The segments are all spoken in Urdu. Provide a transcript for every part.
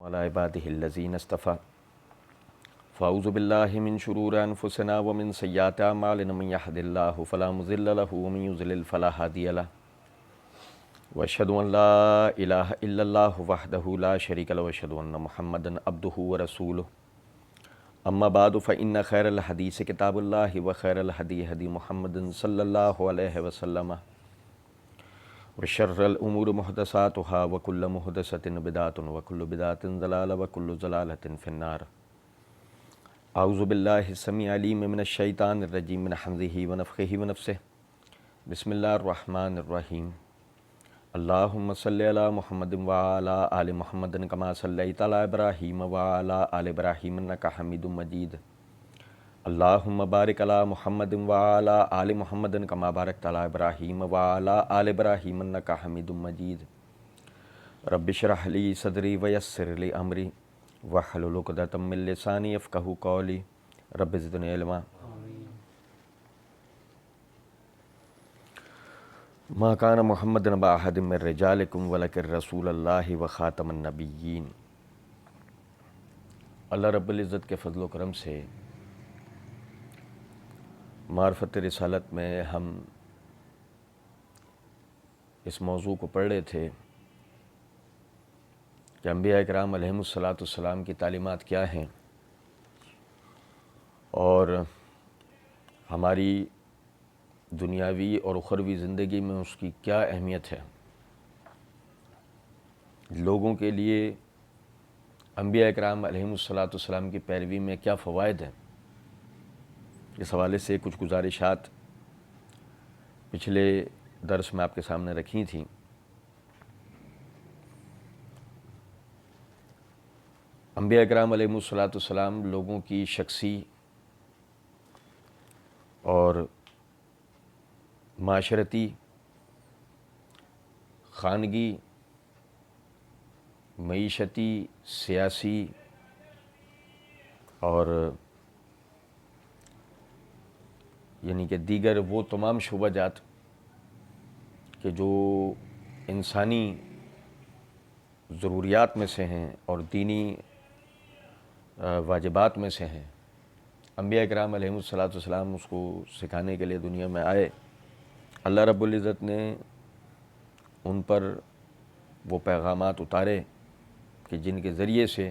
علی عبادہ الذین اصطفیٰ فاعوذ باللہ من شرور انفسنا ومن سیئات اعمالنا من یہد اللہ فلا مضل لہ ومن یضلل فلا ہادی لہ واشہد ان لا الہ الا اللہ وحدہ لا شریک لہ واشہد ان محمدا عبدہ ورسولہ اما بعد فإن خیر الحدیث کتاب اللہ وخیر الہدی ہدی محمد صلی اللہ علیہ وسلم وشر الامور محدثاتها وكل محدثة بدعة وكل بدعة ضلالة وكل ضلالة في النار اعوذ باللہ السمیع العلیم من الشیطان الرجیم من حمزہ ونفخہ ونفثہ بسم اللہ الرحمن الرحیم اللہم صلی علی محمد وعلی آل محمد کما صلیت علی ابراہیم وعلی آل ابراہیم انک حمید مجید اللہم بارک علی محمد وعلی آل محمد کما بارکت علی ابراہیم وعلی آل ابراہیم انک حمید مجید رب اشرح لی صدری ویسر لی امری واحلل عقدۃ من لسانی یفقہوا قولی رب زدنی علما ما کان محمد نبا احد من رجالکم ولکن رسول اللہ وخاتم النبیین۔ اللہ رب العزت کے فضل و کرم سے معرفت رسالت میں ہم اس موضوع کو پڑھ رہے تھے کہ انبیاء اکرام علیہم السلام کی تعلیمات کیا ہیں اور ہماری دنیاوی اور اخروی زندگی میں اس کی کیا اہمیت ہے، لوگوں کے لیے انبیاء اکرام علیہم السلام کی پیروی میں کیا فوائد ہیں۔ اس حوالے سے کچھ گزارشات پچھلے درس میں آپ کے سامنے رکھی تھیں۔ انبیاء اکرام علیہم السلام لوگوں کی شخصی اور معاشرتی، خانگی، معیشتی، سیاسی اور یعنی کہ دیگر وہ تمام شعبہ جات کہ جو انسانی ضروریات میں سے ہیں اور دینی واجبات میں سے ہیں، انبیاء اکرام علیہم السلام اس کو سکھانے کے لیے دنیا میں آئے۔ اللہ رب العزت نے ان پر وہ پیغامات اتارے کہ جن کے ذریعے سے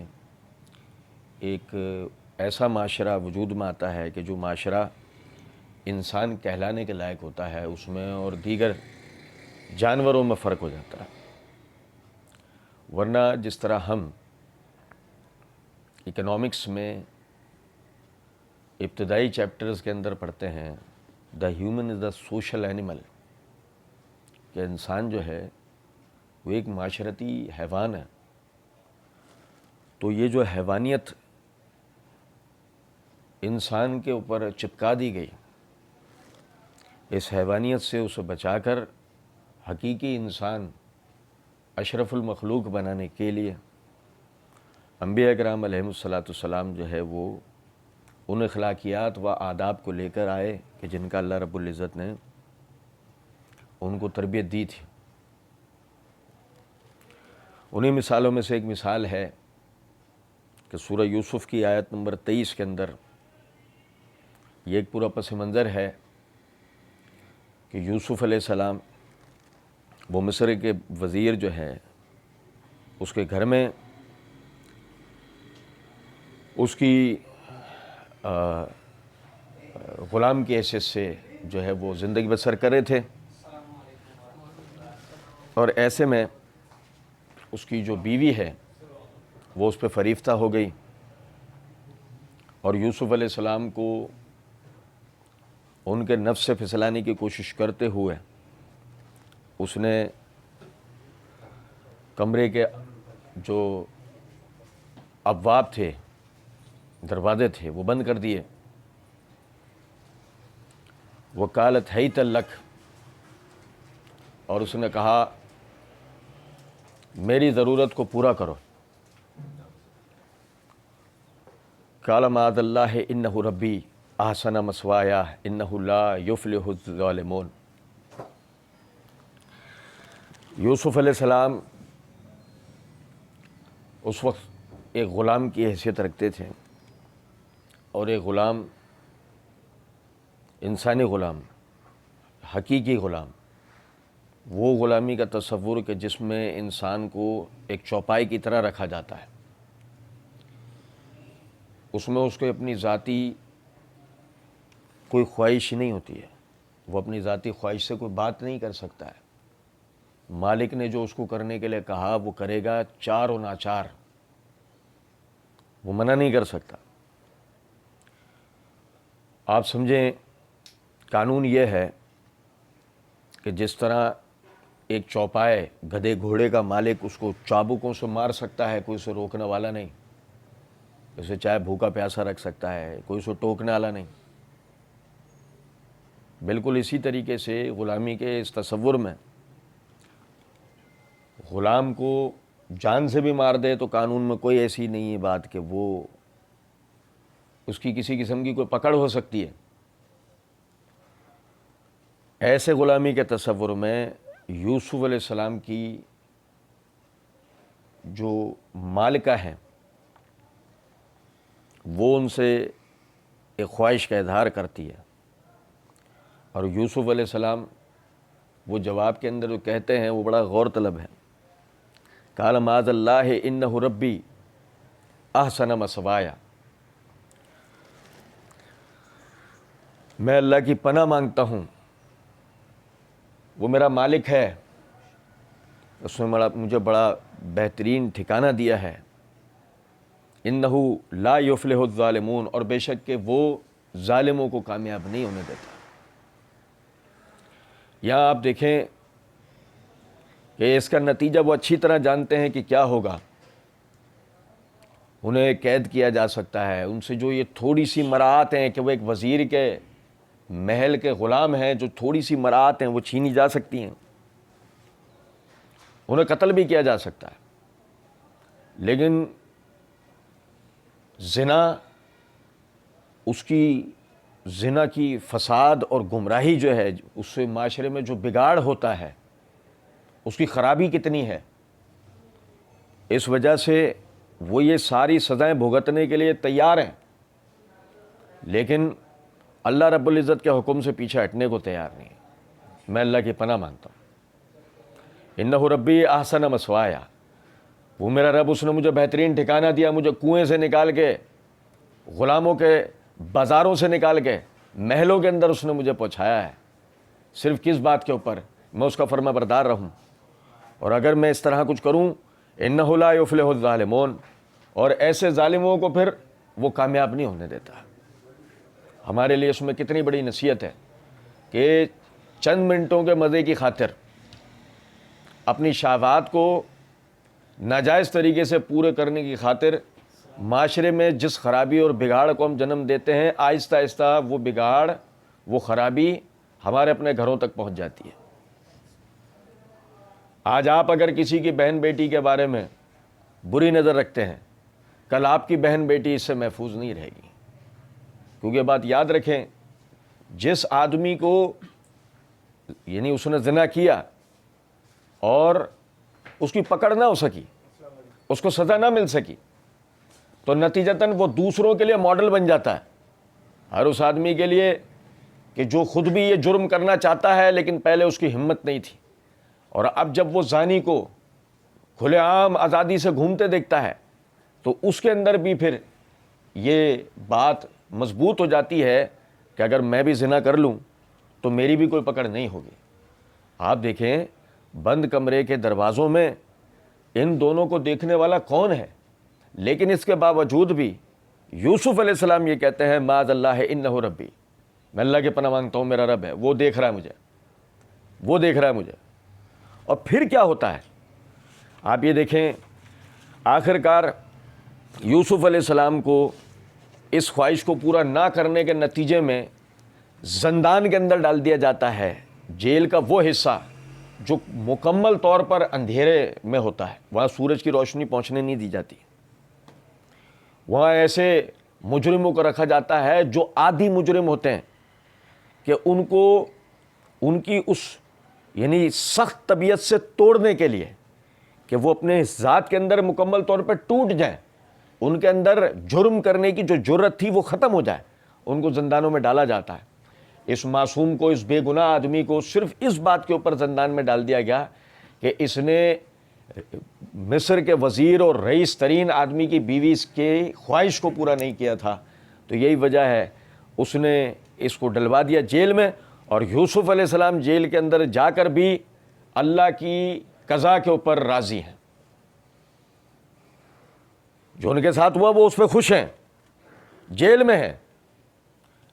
ایک ایسا معاشرہ وجود میں آتا ہے کہ جو معاشرہ انسان کہلانے کے لائق ہوتا ہے، اس میں اور دیگر جانوروں میں فرق ہو جاتا ہے۔ ورنہ جس طرح ہم اکنامکس میں ابتدائی چیپٹرز کے اندر پڑھتے ہیں the human is the social animal, کہ انسان جو ہے وہ ایک معاشرتی حیوان ہے، تو یہ جو حیوانیت انسان کے اوپر چپکا دی گئی، اس حیوانیت سے اسے بچا کر حقیقی انسان اشرف المخلوق بنانے کے لیے انبیاء اکرام علیہم السلام جو ہے وہ ان اخلاقیات و آداب کو لے کر آئے کہ جن کا اللہ رب العزت نے ان کو تربیت دی تھی۔ انہی مثالوں میں سے ایک مثال ہے کہ سورہ یوسف کی آیت نمبر 23 کے اندر یہ ایک پورا پس منظر ہے کہ یوسف علیہ السلام وہ مصر کے وزیر جو ہے اس کے گھر میں اس کی غلام کی حیثیت سے جو ہے وہ زندگی بسر کر رہے تھے، اور ایسے میں اس کی جو بیوی ہے وہ اس پہ فریفتہ ہو گئی، اور یوسف علیہ السلام کو ان کے نفس سے پھسلانے کی کوشش کرتے ہوئے اس نے کمرے کے جو ابواب تھے، دروازے تھے، وہ بند کر دیے۔ وقالت حیت لک، اور اس نے کہا میری ضرورت کو پورا کرو۔ قال معاذ اللہ انہ ربی احسن مثوایا انہ لا یفلح الظالمون۔ یوسف علیہ السلام اس وقت ایک غلام کی حیثیت رکھتے تھے، اور ایک غلام انسانی غلام، حقیقی غلام، وہ غلامی کا تصور کہ جس میں انسان کو ایک چوپائی کی طرح رکھا جاتا ہے، اس میں اس کو اپنی ذاتی کوئی خواہش نہیں ہوتی ہے، وہ اپنی ذاتی خواہش سے کوئی بات نہیں کر سکتا ہے، مالک نے جو اس کو کرنے کے لیے کہا وہ کرے گا، چار و ناچار، وہ منع نہیں کر سکتا۔ آپ سمجھیں قانون یہ ہے کہ جس طرح ایک چوپائے گدھے گھوڑے کا مالک اس کو چابکوں سے مار سکتا ہے، کوئی اسے روکنے والا نہیں، اسے چاہے بھوکا پیاسا رکھ سکتا ہے، کوئی اسے ٹوکنے والا نہیں، بالکل اسی طریقے سے غلامی کے اس تصور میں غلام کو جان سے بھی مار دے تو قانون میں کوئی ایسی نہیں ہے بات کہ وہ اس کی کسی قسم کی کوئی پکڑ ہو سکتی ہے۔ ایسے غلامی کے تصور میں یوسف علیہ السلام کی جو مالکہ ہیں وہ ان سے ایک خواہش کا اظہار کرتی ہے، اور یوسف علیہ السلام وہ جواب کے اندر جو کہتے ہیں وہ بڑا غور طلب ہے۔ قال معاذ اللہ انہ ربی احسن مثوایا، میں اللہ کی پناہ مانگتا ہوں، وہ میرا مالک ہے، اس نے مجھے بڑا بہترین ٹھکانہ دیا ہے، انہ لا یفلح الظالمون، اور بے شک کہ وہ ظالموں کو کامیاب نہیں ہونے دیتا۔ یہاں آپ دیکھیں کہ اس کا نتیجہ وہ اچھی طرح جانتے ہیں کہ کیا ہوگا، انہیں قید کیا جا سکتا ہے، ان سے جو یہ تھوڑی سی مراعات ہیں کہ وہ ایک وزیر کے محل کے غلام ہیں، جو تھوڑی سی مراعات ہیں وہ چھینی جا سکتی ہیں، انہیں قتل بھی کیا جا سکتا ہے، لیکن زنا، اس کی زنا کی فساد اور گمراہی جو ہے، اس سے معاشرے میں جو بگاڑ ہوتا ہے، اس کی خرابی کتنی ہے، اس وجہ سے وہ یہ ساری سزائیں بھگتنے کے لیے تیار ہیں، لیکن اللہ رب العزت کے حکم سے پیچھے ہٹنے کو تیار نہیں ہے۔ میں اللہ کی پناہ مانگتا ہوں، انہ ربی احسن مثوایا، وہ میرا رب، اس نے مجھے بہترین ٹھکانہ دیا، مجھے کنویں سے نکال کے، غلاموں کے بازاروں سے نکال کے محلوں کے اندر اس نے مجھے پہنچایا ہے، صرف کس بات کے اوپر؟ میں اس کا فرما بردار رہوں، اور اگر میں اس طرح کچھ کروں، انہ لا یفلح الظالمون، اور ایسے ظالموں کو پھر وہ کامیاب نہیں ہونے دیتا۔ ہمارے لیے اس میں کتنی بڑی نصیحت ہے کہ چند منٹوں کے مزے کی خاطر اپنی شہوات کو ناجائز طریقے سے پورے کرنے کی خاطر معاشرے میں جس خرابی اور بگاڑ کو ہم جنم دیتے ہیں، آہستہ آہستہ وہ بگاڑ، وہ خرابی ہمارے اپنے گھروں تک پہنچ جاتی ہے۔ آج آپ اگر کسی کی بہن بیٹی کے بارے میں بری نظر رکھتے ہیں، کل آپ کی بہن بیٹی اس سے محفوظ نہیں رہے گی، کیونکہ بات یاد رکھیں، جس آدمی کو یعنی اس نے زنا کیا اور اس کی پکڑ نہ ہو سکی، اس کو سزا نہ مل سکی، تو نتیجتاً وہ دوسروں کے لیے ماڈل بن جاتا ہے، ہر اس آدمی کے لیے کہ جو خود بھی یہ جرم کرنا چاہتا ہے لیکن پہلے اس کی ہمت نہیں تھی، اور اب جب وہ زانی کو کھلے عام آزادی سے گھومتے دیکھتا ہے تو اس کے اندر بھی پھر یہ بات مضبوط ہو جاتی ہے کہ اگر میں بھی زنا کر لوں تو میری بھی کوئی پکڑ نہیں ہوگی۔ آپ دیکھیں بند کمرے کے دروازوں میں ان دونوں کو دیکھنے والا کون ہے، لیکن اس کے باوجود بھی یوسف علیہ السلام یہ کہتے ہیں معاذ اللہ انہ ربی، میں اللہ کے پناہ مانگتا ہوں، میرا رب ہے، وہ دیکھ رہا ہے مجھے، وہ دیکھ رہا ہے مجھے۔ اور پھر کیا ہوتا ہے آپ یہ دیکھیں، آخر کار یوسف علیہ السلام کو اس خواہش کو پورا نہ کرنے کے نتیجے میں زندان کے اندر ڈال دیا جاتا ہے، جیل کا وہ حصہ جو مکمل طور پر اندھیرے میں ہوتا ہے، وہاں سورج کی روشنی پہنچنے نہیں دی جاتی، وہاں ایسے مجرموں کو رکھا جاتا ہے جو عادی مجرم ہوتے ہیں کہ ان کو ان کی اس یعنی سخت طبیعت سے توڑنے کے لیے کہ وہ اپنے ذات کے اندر مکمل طور پر ٹوٹ جائیں، ان کے اندر جرم کرنے کی جو جرت تھی وہ ختم ہو جائے، ان کو زندانوں میں ڈالا جاتا ہے۔ اس معصوم کو، اس بے گناہ آدمی کو صرف اس بات کے اوپر زندان میں ڈال دیا گیا کہ اس نے مصر کے وزیر اور رئیس ترین آدمی کی بیوی کے خواہش کو پورا نہیں کیا تھا، تو یہی وجہ ہے اس نے اس کو ڈلوا دیا جیل میں۔ اور یوسف علیہ السلام جیل کے اندر جا کر بھی اللہ کی قضا کے اوپر راضی ہیں، جو ان کے ساتھ ہوا وہ اس پہ خوش ہیں، جیل میں ہیں،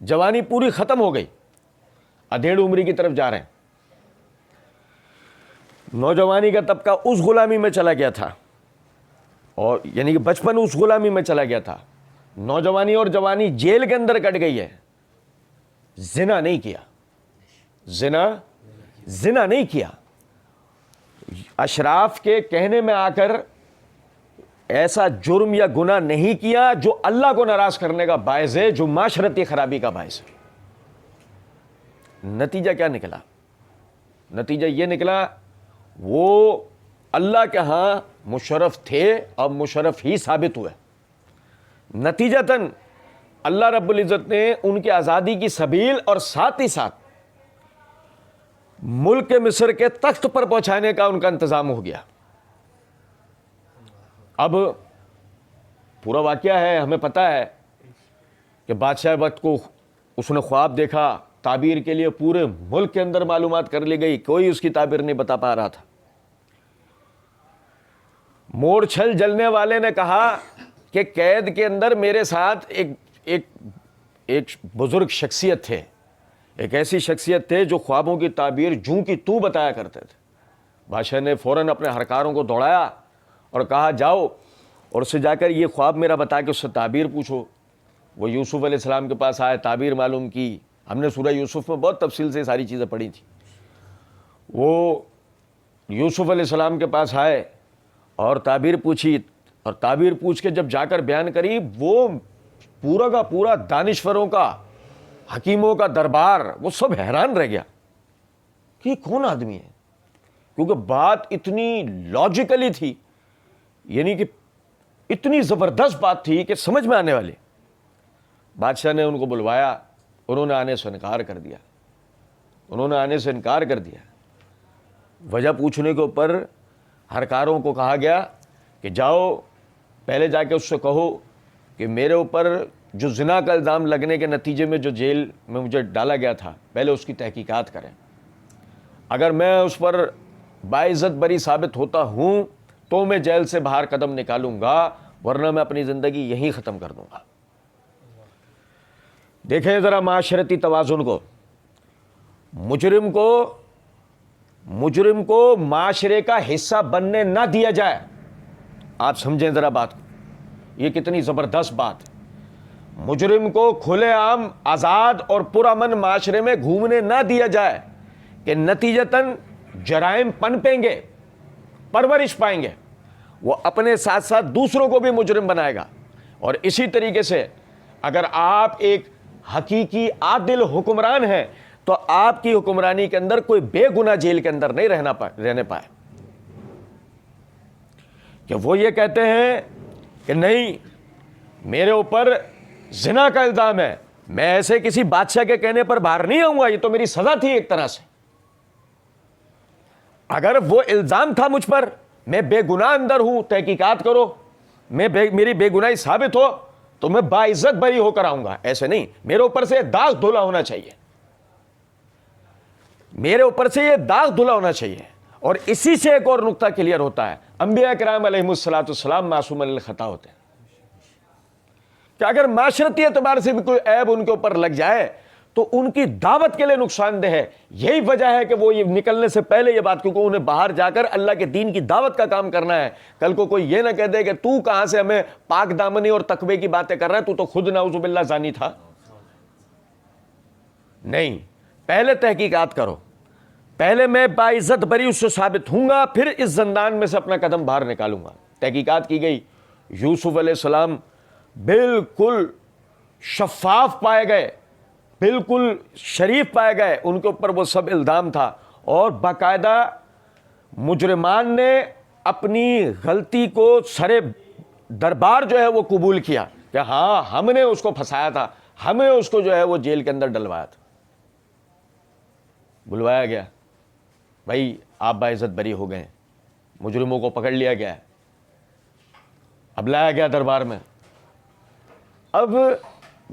جوانی پوری ختم ہو گئی، ادھیڑ عمری کی طرف جا رہے ہیں۔ نوجوانی کا طبقہ اس غلامی میں چلا گیا تھا، اور یعنی کہ بچپن اس غلامی میں چلا گیا تھا، نوجوانی اور جوانی جیل کے اندر کٹ گئی ہے۔ زنا نہیں کیا، زنا نہیں کیا، اشراف کے کہنے میں آ کر ایسا جرم یا گناہ نہیں کیا جو اللہ کو ناراض کرنے کا باعث ہے، جو معاشرتی خرابی کا باعث ہے۔ نتیجہ کیا نکلا؟ نتیجہ یہ نکلا وہ اللہ کے ہاں مشرف تھے، اب مشرف ہی ثابت ہوئے۔ نتیجتاً اللہ رب العزت نے ان کی آزادی کی سبیل اور ساتھ ہی ساتھ ملک مصر کے تخت پر پہنچانے کا ان کا انتظام ہو گیا۔ اب پورا واقعہ ہے، ہمیں پتہ ہے کہ بادشاہ وقت کو اس نے خواب دیکھا، تعبیر کے لیے پورے ملک کے اندر معلومات کر لی گئی، کوئی اس کی تعبیر نہیں بتا پا رہا تھا۔ مورچھل جلنے والے نے کہا کہ قید کے اندر میرے ساتھ ایک بزرگ شخصیت تھے، ایک ایسی شخصیت تھے جو خوابوں کی تعبیر جوں کی تو بتایا کرتے تھے۔ بادشاہ نے فوراً اپنے ہرکاروں کو دوڑایا اور کہا جاؤ اور اس سے جا کر یہ خواب میرا بتا کے اس سے تعبیر پوچھو۔ وہ یوسف علیہ السلام کے پاس آئے، تعبیر معلوم کی۔ ہم نے سورہ یوسف میں بہت تفصیل سے ساری چیزیں پڑھی تھیں۔ وہ یوسف علیہ السلام کے پاس آئے اور تعبیر پوچھی، اور تعبیر پوچھ کے جب جا کر بیان کری، وہ پورا کا پورا دانشوروں کا، حکیموں کا دربار، وہ سب حیران رہ گیا کہ یہ کون آدمی ہے، کیونکہ بات اتنی لاجیکلی تھی، یعنی کہ اتنی زبردست بات تھی کہ سمجھ میں آنے والی۔ بادشاہ نے ان کو بلوایا، انہوں نے آنے سے انکار کر دیا۔ وجہ پوچھنے کے اوپر ہرکاروں کو کہا گیا کہ جاؤ پہلے جا کے اس سے کہو کہ میرے اوپر جو زنا کا الزام لگنے کے نتیجے میں جو جیل میں مجھے ڈالا گیا تھا، پہلے اس کی تحقیقات کریں۔ اگر میں اس پر باعزت بری ثابت ہوتا ہوں تو میں جیل سے باہر قدم نکالوں گا، ورنہ میں اپنی زندگی یہیں ختم کر دوں گا۔ دیکھیں ذرا معاشرتی توازن کو، مجرم کو معاشرے کا حصہ بننے نہ دیا جائے۔ آپ سمجھیں ذرا بات کو، یہ کتنی زبردست بات ہے۔ مجرم کو کھلے عام آزاد اور پرامن معاشرے میں گھومنے نہ دیا جائے کہ نتیجتاً جرائم پنپیں گے، پرورش پائیں گے، وہ اپنے ساتھ ساتھ دوسروں کو بھی مجرم بنائے گا۔ اور اسی طریقے سے اگر آپ ایک حقیقی عادل حکمران ہیں تو آپ کی حکمرانی کے اندر کوئی بے گناہ جیل کے اندر نہیں رہنے پائے، کہ وہ یہ کہتے ہیں کہ نہیں میرے اوپر زنا کا الزام ہے، میں ایسے کسی بادشاہ کے کہنے پر باہر نہیں آؤں گا، یہ تو میری سزا تھی ایک طرح سے۔ اگر وہ الزام تھا مجھ پر، میں بے گناہ اندر ہوں، تحقیقات کرو، میری بے گناہی ثابت ہو تو میں باعزت بری ہو کر آؤں گا۔ ایسے نہیں، میرے اوپر سے داغ دھلا ہونا چاہیے، میرے اوپر سے یہ داغ دھلا ہونا چاہیے۔ اور اسی سے ایک اور نقطہ کلیئر ہوتا ہے، انبیاء کرام علیہ الصلوۃ معصوم الخطا ہوتے ہیں، کہ اگر معاشرتی اعتبار سے بھی کوئی عیب ان کے اوپر لگ جائے تو ان کی دعوت کے لیے نقصان دہ ہے۔ یہی وجہ ہے کہ وہ یہ نکلنے سے پہلے یہ بات، کیونکہ انہیں باہر جا کر اللہ کے دین کی دعوت کا کام کرنا ہے۔ کل کو کوئی یہ نہ کہہ دے کہ تو کہاں سے ہمیں پاک دامنی اور تقوی کی باتیں کر رہا ہے، تو خود نعوذ باللہ زانی تھا۔ نہیں، پہلے تحقیقات کرو، پہلے میں باعزت بری اس سے ثابت ہوں گا، پھر اس زندان میں سے اپنا قدم باہر نکالوں گا۔ تحقیقات کی گئی، یوسف علیہ السلام بالکل شفاف پائے گئے، بالکل شریف پائے گئے، ان کے اوپر وہ سب الزام تھا، اور باقاعدہ مجرمان نے اپنی غلطی کو سرے دربار جو ہے وہ قبول کیا کہ ہاں ہم نے اس کو پھنسایا تھا, ہمیں اس کو جو ہے وہ جیل کے اندر ڈلوایا تھا. بلوایا گیا, بھائی آپ باعزت بری ہو گئے, مجرموں کو پکڑ لیا گیا ہے. اب لایا گیا دربار میں. اب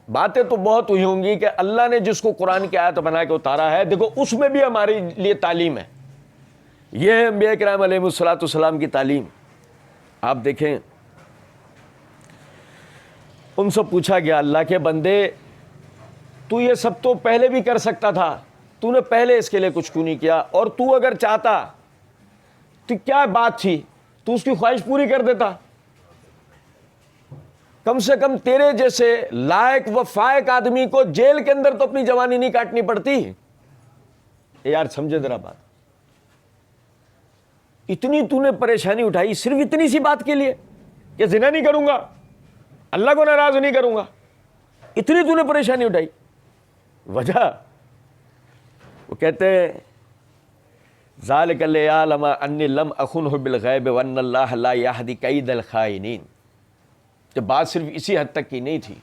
باتیں تو بہت ہوئی ہوں گی کہ اللہ نے جس کو قرآن کی آیت بنا کے اتارا ہے, دیکھو اس میں بھی ہمارے لیے تعلیم ہے. یہ ہے انبیاء کرام علیہ الصلوۃ والسلام کی تعلیم. آپ دیکھیں, ان سے پوچھا گیا اللہ کے بندے تو یہ سب تو پہلے بھی کر سکتا تھا, تو نے پہلے اس کے لیے کچھ کیوں نہیں کیا, اور تو اگر چاہتا تو کیا بات تھی, تو اس کی خواہش پوری کر دیتا. کم سے کم تیرے جیسے لائق و فائق آدمی کو جیل کے اندر تو اپنی جوانی نہیں کاٹنی پڑتی. یار سمجھے ذرا بات, اتنی تو نے پریشانی اٹھائی صرف اتنی سی بات کے لیے کہ زنا نہیں کروں گا, اللہ کو ناراض نہیں کروں گا, اتنی تو نے پریشانی اٹھائی. وجہ وہ کہتے ہیں ذالک لیعلم انی لم اخنہ بالغیب وان اللہ لا یہدی کید الخائنین. کہ بات صرف اسی حد تک کی نہیں تھی.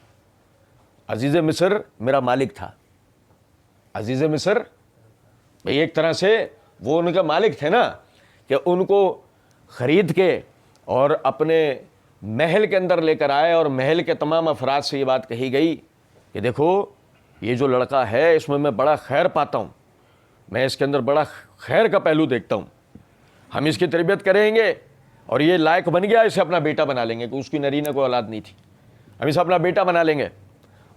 عزیز مصر میرا مالک تھا. عزیز مصر بھئی ایک طرح سے وہ ان کا مالک تھے نا, کہ ان کو خرید کے اور اپنے محل کے اندر لے کر آئے, اور محل کے تمام افراد سے یہ بات کہی گئی کہ دیکھو یہ جو لڑکا ہے اس میں بڑا خیر پاتا ہوں, میں اس کے اندر بڑا خیر کا پہلو دیکھتا ہوں, ہم اس کی تربیت کریں گے اور یہ لائق بن گیا, اسے اپنا بیٹا بنا لیں گے, کہ اس کی نرینہ کوئی اولاد نہیں تھی, ہم اسے اپنا بیٹا بنا لیں گے,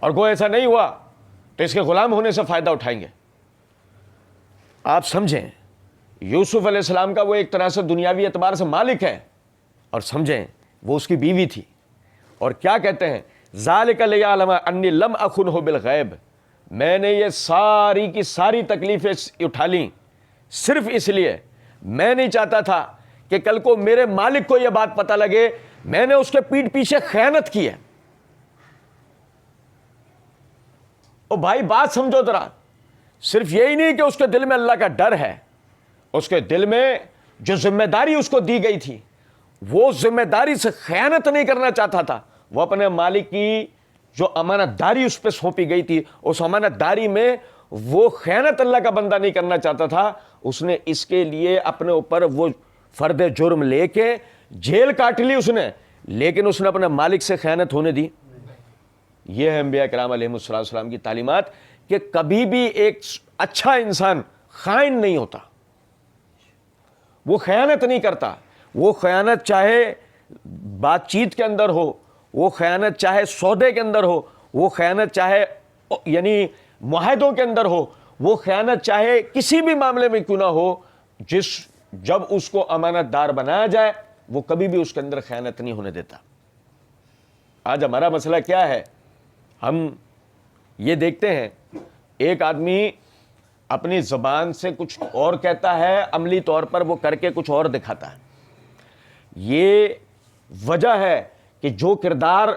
اور کوئی ایسا نہیں ہوا تو اس کے غلام ہونے سے فائدہ اٹھائیں گے. آپ سمجھیں یوسف علیہ السلام کا وہ ایک طرح سے دنیاوی اعتبار سے مالک ہے, اور سمجھیں وہ اس کی بیوی تھی. اور کیا کہتے ہیں ذالک لیعلم انی لم اخنہ بالغیب, میں نے یہ ساری کی ساری تکلیفیں اٹھا لیں صرف اس لیے, میں نہیں چاہتا تھا کہ کل کو میرے مالک کو یہ بات پتہ لگے میں نے اس کے پیٹھ پیچھے خیانت کی ہے. او بھائی بات سمجھو ذرا, صرف یہی نہیں کہ اس کے دل میں اللہ کا ڈر ہے, اس کے دل میں جو ذمہ داری اس کو دی گئی تھی وہ ذمہ داری سے خیانت نہیں کرنا چاہتا تھا. وہ اپنے مالک کی جو امانت داری اس پہ سونپی گئی تھی, اس امانت داری میں وہ خیانت اللہ کا بندہ نہیں کرنا چاہتا تھا. اس نے اس کے لیے اپنے اوپر وہ فرد جرم لے کے جیل کاٹ لی اس نے, لیکن اس نے اپنے مالک سے خیانت ہونے دی. یہ ہے انبیاء کرام علیہ السلام کی تعلیمات, کہ کبھی بھی ایک اچھا انسان خائن نہیں ہوتا, وہ خیانت نہیں کرتا. وہ خیانت چاہے بات چیت کے اندر ہو, وہ خیانت چاہے سودے کے اندر ہو, وہ خیانت چاہے یعنی معاہدوں کے اندر ہو, وہ خیانت چاہے کسی بھی معاملے میں کیوں نہ ہو, جب اس کو امانت دار بنایا جائے وہ کبھی بھی اس کے اندر خیانت نہیں ہونے دیتا. آج ہمارا مسئلہ کیا ہے, ہم یہ دیکھتے ہیں ایک آدمی اپنی زبان سے کچھ اور کہتا ہے, عملی طور پر وہ کر کے کچھ اور دکھاتا ہے. یہ وجہ ہے کہ جو کردار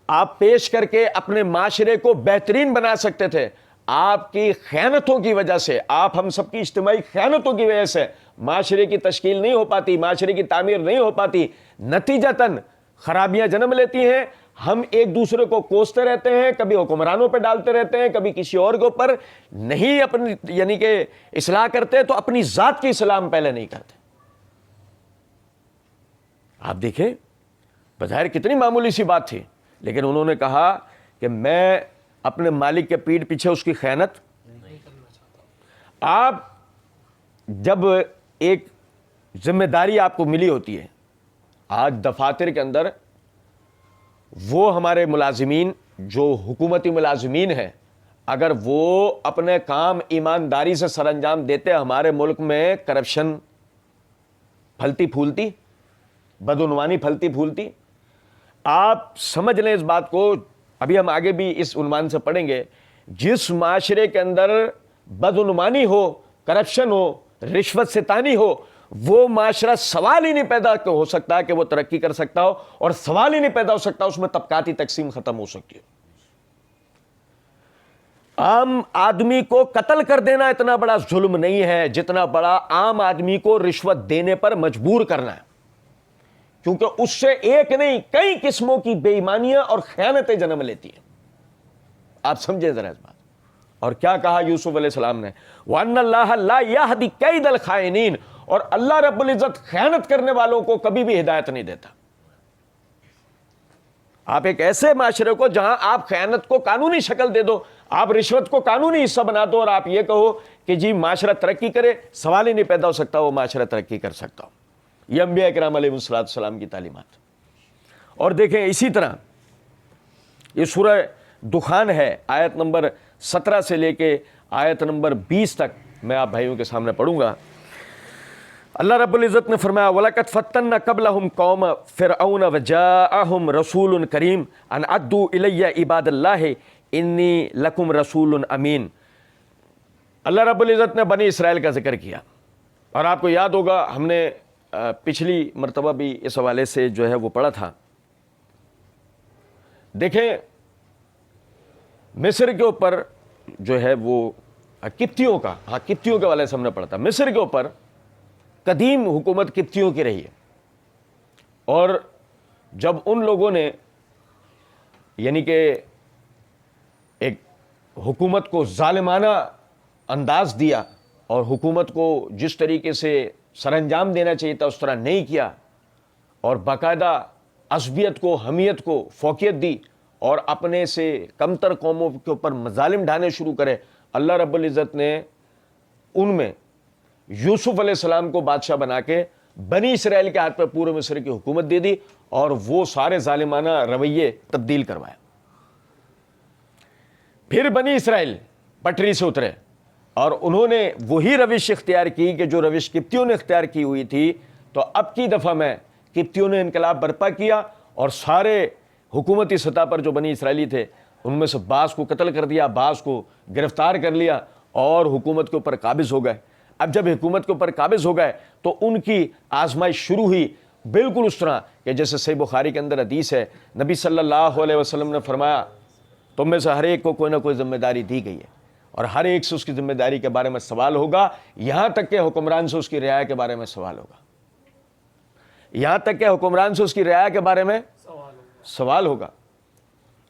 آپ پیش کر کے اپنے معاشرے کو بہترین بنا سکتے تھے, آپ کی خیانتوں کی وجہ سے, آپ ہم سب کی اجتماعی خیانتوں کی وجہ سے معاشرے کی تشکیل نہیں ہو پاتی, معاشرے کی تعمیر نہیں ہو پاتی, نتیجتاً خرابیاں جنم لیتی ہیں. ہم ایک دوسرے کو کوستے رہتے ہیں, کبھی حکمرانوں پہ ڈالتے رہتے ہیں, کبھی کسی اور کے اوپر, نہیں اپنی یعنی کہ اصلاح کرتے تو اپنی ذات کی اصلاح ہم پہلے نہیں کرتے. آپ دیکھیں بظاہر کتنی معمولی سی بات تھی, لیکن انہوں نے کہا کہ میں اپنے مالک کے پیٹھ پیچھے اس کی خیانت نہیں کرنا چاہتا. آپ جب ایک ذمہ داری آپ کو ملی ہوتی ہے, آج دفاتر کے اندر وہ ہمارے ملازمین جو حکومتی ملازمین ہیں, اگر وہ اپنے کام ایمانداری سے سر انجام دیتے, ہمارے ملک میں کرپشن پھلتی پھولتی, بدعنوانی پھلتی پھولتی. آپ سمجھ لیں اس بات کو, ابھی ہم آگے بھی اس عنوان سے پڑھیں گے. جس معاشرے کے اندر بدعنوانی ہو, کرپشن ہو, رشوت ستانی ہو, وہ معاشرہ سوال ہی نہیں پیدا ہو سکتا کہ وہ ترقی کر سکتا ہو, اور سوال ہی نہیں پیدا ہو سکتا اس میں طبقاتی تقسیم ختم ہو سکتی ہے. عام آدمی کو قتل کر دینا اتنا بڑا ظلم نہیں ہے جتنا بڑا عام آدمی کو رشوت دینے پر مجبور کرنا ہے. کیونکہ اس سے ایک نہیں کئی قسموں کی بے ایمانیاں اور خیانتیں جنم لیتی ہیں. آپ سمجھیں ذرا اس بات. اور کیا کہا یوسف علیہ السلام نے, وَأَنَّ اللَّهَ لَا يَهْدِي كَيْدَ الْخَائِنِينَ, اور اللہ رب العزت خیانت کرنے والوں کو کبھی بھی ہدایت نہیں دیتا. آپ ایک ایسے معاشرے کو جہاں آپ خیانت کو قانونی شکل دے دو, آپ رشوت کو قانونی حصہ بنا دو, اور آپ یہ کہو کہ جی معاشرہ ترقی کرے, سوال ہی نہیں پیدا ہو سکتا وہ معاشرہ ترقی کر سکتا ہو. یہ انبیاء کرام علیہ السلام کی تعلیمات. اور دیکھیں اسی طرح یہ سورہ دخان ہے, آیت نمبر 17 سے لے کے آیت نمبر 20 تک میں آپ بھائیوں کے سامنے پڑھوں گا. اللہ رب العزت نے فرمایا وَلَقَدْ فَتَّنَّا قَبْلَهُمْ قَوْمَ فِرْعَوْنَ وَجَاءَهُمْ رَسُولٌ كَرِيمٌ أَنْ أَدُّوا إِلَيَّ عِبَادَ اللَّهِ إِنِّي لَكُمْ رَسُولٌ أَمِينٌ. اللہ رب العزت نے بنی اسرائیل کا ذکر کیا, اور آپ کو یاد ہوگا ہم نے پچھلی مرتبہ بھی اس حوالے سے جو ہے وہ پڑھا تھا. دیکھیں مصر کے اوپر جو ہے وہ قبطیوں کا, قبطیوں کے حوالے سے ہم نے پڑھا تھا. مصر کے اوپر قدیم حکومت قبطیوں کی رہی ہے, اور جب ان لوگوں نے یعنی کہ ایک حکومت کو ظالمانہ انداز دیا اور حکومت کو جس طریقے سے سر انجام دینا چاہیے تھا اس طرح نہیں کیا, اور باقاعدہ عصبیت کو, حمیت کو فوقیت دی, اور اپنے سے کمتر قوموں کے اوپر مظالم ڈھانے شروع کرے, اللہ رب العزت نے ان میں یوسف علیہ السلام کو بادشاہ بنا کے بنی اسرائیل کے ہاتھ پہ پورے مصر کی حکومت دے دی, اور وہ سارے ظالمانہ رویے تبدیل کروائے. پھر بنی اسرائیل پٹری سے اترے اور انہوں نے وہی روش اختیار کی کہ جو روش قبطیوں نے اختیار کی ہوئی تھی. تو اب کی دفعہ میں قبطیوں نے انقلاب برپا کیا, اور سارے حکومتی سطح پر جو بنی اسرائیلی تھے ان میں سے بعض کو قتل کر دیا, بعض کو گرفتار کر لیا, اور حکومت کے اوپر قابض ہو گئے. اب جب حکومت کے اوپر قابض ہو گئے تو ان کی آزمائش شروع ہوئی بالکل اس طرح کہ جیسے صحیح بخاری کے اندر حدیث ہے, نبی صلی اللہ علیہ وسلم نے فرمایا تم میں سے ہر ایک کو کوئی نہ کوئی ذمہ داری دی گئی ہے, اور ہر ایک سے اس کی ذمہ داری کے بارے میں سوال ہوگا, یہاں تک کہ حکمران سے اس کی رعایا کے بارے میں سوال ہوگا, یہاں تک کہ حکمران سے اس کی رعایا کے بارے میں سوال ہوگا.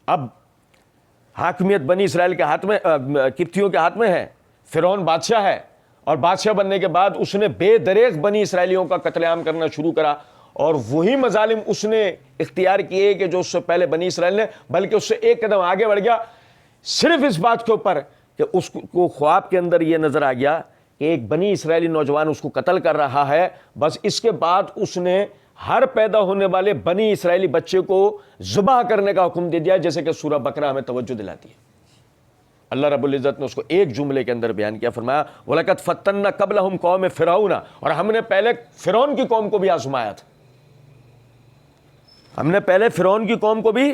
اب حاکمیت بنی اسرائیل کے ہاتھ میں, قبطیوں کے ہاتھ میں ہے. فرعون بادشاہ ہے, اور بادشاہ بننے کے بعد اس نے بے دریغ بنی اسرائیلیوں کا قتل عام کرنا شروع کرا, اور وہی مظالم اس نے اختیار کیے کہ جو اس سے پہلے بنی اسرائیل نے, بلکہ اس سے ایک قدم آگے بڑھ گیا, صرف اس بات کے اوپر کہ اس کو خواب کے اندر یہ نظر آ گیا کہ ایک بنی اسرائیلی نوجوان اس کو قتل کر رہا ہے. بس اس کے بعد اس نے ہر پیدا ہونے والے بنی اسرائیلی بچے کو ذبح کرنے کا حکم دے دیا, جیسے کہ سورہ بقرہ ہمیں توجہ دلاتی ہے. اللہ رب العزت نے اس کو ایک جملے کے اندر بیان کیا, فرمایا وَلَقَدْ فَتَّنَّا قَبْلَهُمْ قَوْمَ فِرْعَوْنَ, اور ہم نے پہلے فرعون کی قوم کو بھی آزمایا تھا. ہم نے پہلے فرعون کی قوم کو بھی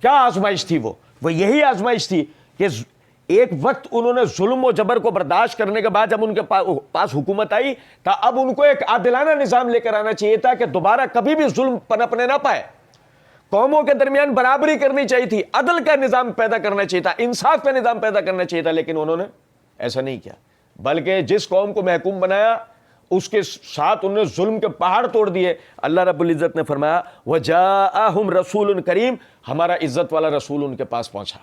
کیا آزمائش تھی, وہ یہی آزمائش تھی کہ ایک وقت انہوں نے ظلم و جبر کو برداشت کرنے کے بعد جب ان کے پاس حکومت آئی تو اب ان کو ایک عادلانہ نظام لے کر آنا چاہیے تھا کہ دوبارہ کبھی بھی ظلم پنپنے نہ پائے. قوموں کے درمیان برابری کرنی چاہیے تھی, عدل کا نظام پیدا کرنا چاہیے تھا, انصاف کا نظام پیدا کرنا چاہیے تھا, لیکن انہوں نے ایسا نہیں کیا, بلکہ جس قوم کو محکوم بنایا اس کے ساتھ انہوں نے ظلم کے پہاڑ توڑ دیے. اللہ رب العزت نے فرمایا وَجَاءَهُمْ رَسُولٌ كَرِيمٌ, ہمارا عزت والا رسول ان کے پاس پہنچا,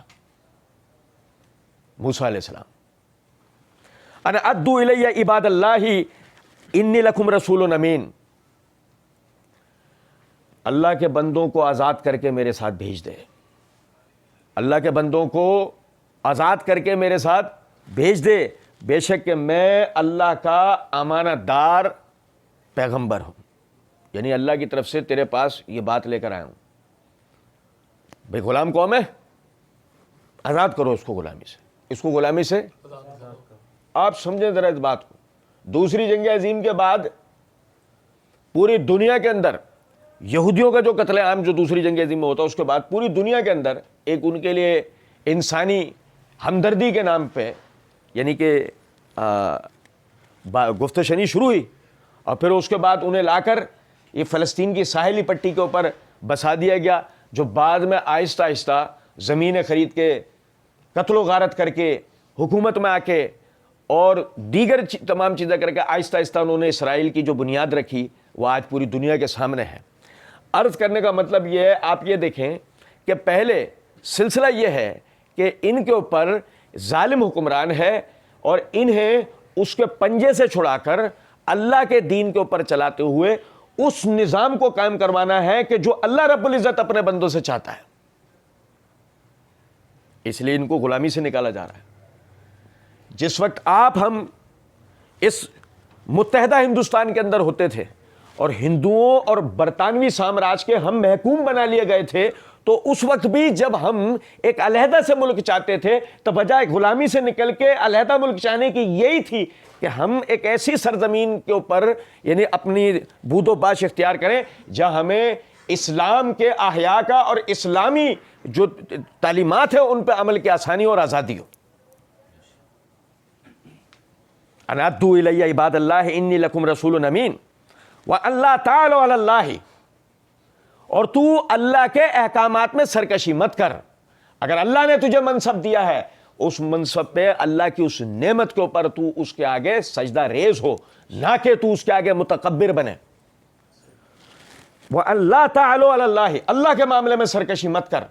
موسیٰ علیہ السلام. اَنْ أَدُّوا إِلَيَّ عِبَادَ اللَّهِ إِنِّي لَكُمْ رَسُولٌ أَمِينٌ, اللہ کے بندوں کو آزاد کر کے میرے ساتھ بھیج دے, اللہ کے بندوں کو آزاد کر کے میرے ساتھ بھیج دے, بے شک کہ میں اللہ کا امانت دار پیغمبر ہوں. یعنی اللہ کی طرف سے تیرے پاس یہ بات لے کر آیا ہوں. بھائی غلام قوم ہے, آزاد کرو اس کو غلامی سے, اس کو غلامی سے. آپ سمجھیں ذرا اس بات کو, دوسری جنگ عظیم کے بعد پوری دنیا کے اندر یہودیوں کا جو قتل عام جو دوسری جنگ عظیم میں ہوتا ہے, اس کے بعد پوری دنیا کے اندر ایک ان کے لیے انسانی ہمدردی کے نام پہ یعنی کہ گفت شنی شروع ہوئی, اور پھر اس کے بعد انہیں لا کر یہ فلسطین کی ساحلی پٹی کے اوپر بسا دیا گیا, جو بعد میں آہستہ آہستہ زمینیں خرید کے قتل و غارت کر کے حکومت میں آ کے اور دیگر تمام چیزیں کر کے آہستہ آہستہ انہوں نے اسرائیل کی جو بنیاد رکھی وہ آج پوری دنیا کے سامنے ہے. عرض کرنے کا مطلب یہ ہے، آپ یہ دیکھیں کہ پہلے سلسلہ یہ ہے کہ ان کے اوپر ظالم حکمران ہے اور انہیں اس کے پنجے سے چھڑا کر اللہ کے دین کے اوپر چلاتے ہوئے اس نظام کو قائم کروانا ہے کہ جو اللہ رب العزت اپنے بندوں سے چاہتا ہے. اس لیے ان کو غلامی سے نکالا جا رہا ہے. جس وقت ہم اس متحدہ ہندوستان کے اندر ہوتے تھے اور ہندوؤں اور برطانوی سامراج کے ہم محکوم بنا لیے گئے تھے، تو اس وقت بھی جب ہم ایک علیحدہ سے ملک چاہتے تھے تو بجائے غلامی سے نکل کے علیحدہ ملک چاہنے کی یہی تھی کہ ہم ایک ایسی سرزمین کے اوپر یعنی اپنی بود و باش اختیار کریں جہاں ہمیں اسلام کے احیاء کا اور اسلامی جو تعلیمات ہیں ان پہ عمل کی آسانی اور آزادی ہو. ان ادوا الی عباد اللہ انی لکم رسول امین وَأَلَّا تَعْلُوا عَلَى اللَّهِ، اور تو اللہ کے احکامات میں سرکشی مت کر. اگر اللہ نے تجھے منصب دیا ہے اس منصب پہ اللہ کی اس نعمت کے اوپر تو اس کے آگے سجدہ ریز ہو، نہ کہ تو اس کے آگے متکبر بنے. وَأَلَّا تَعْلُوا عَلَى اللَّهِ، اللہ کے معاملے میں سرکشی مت کر.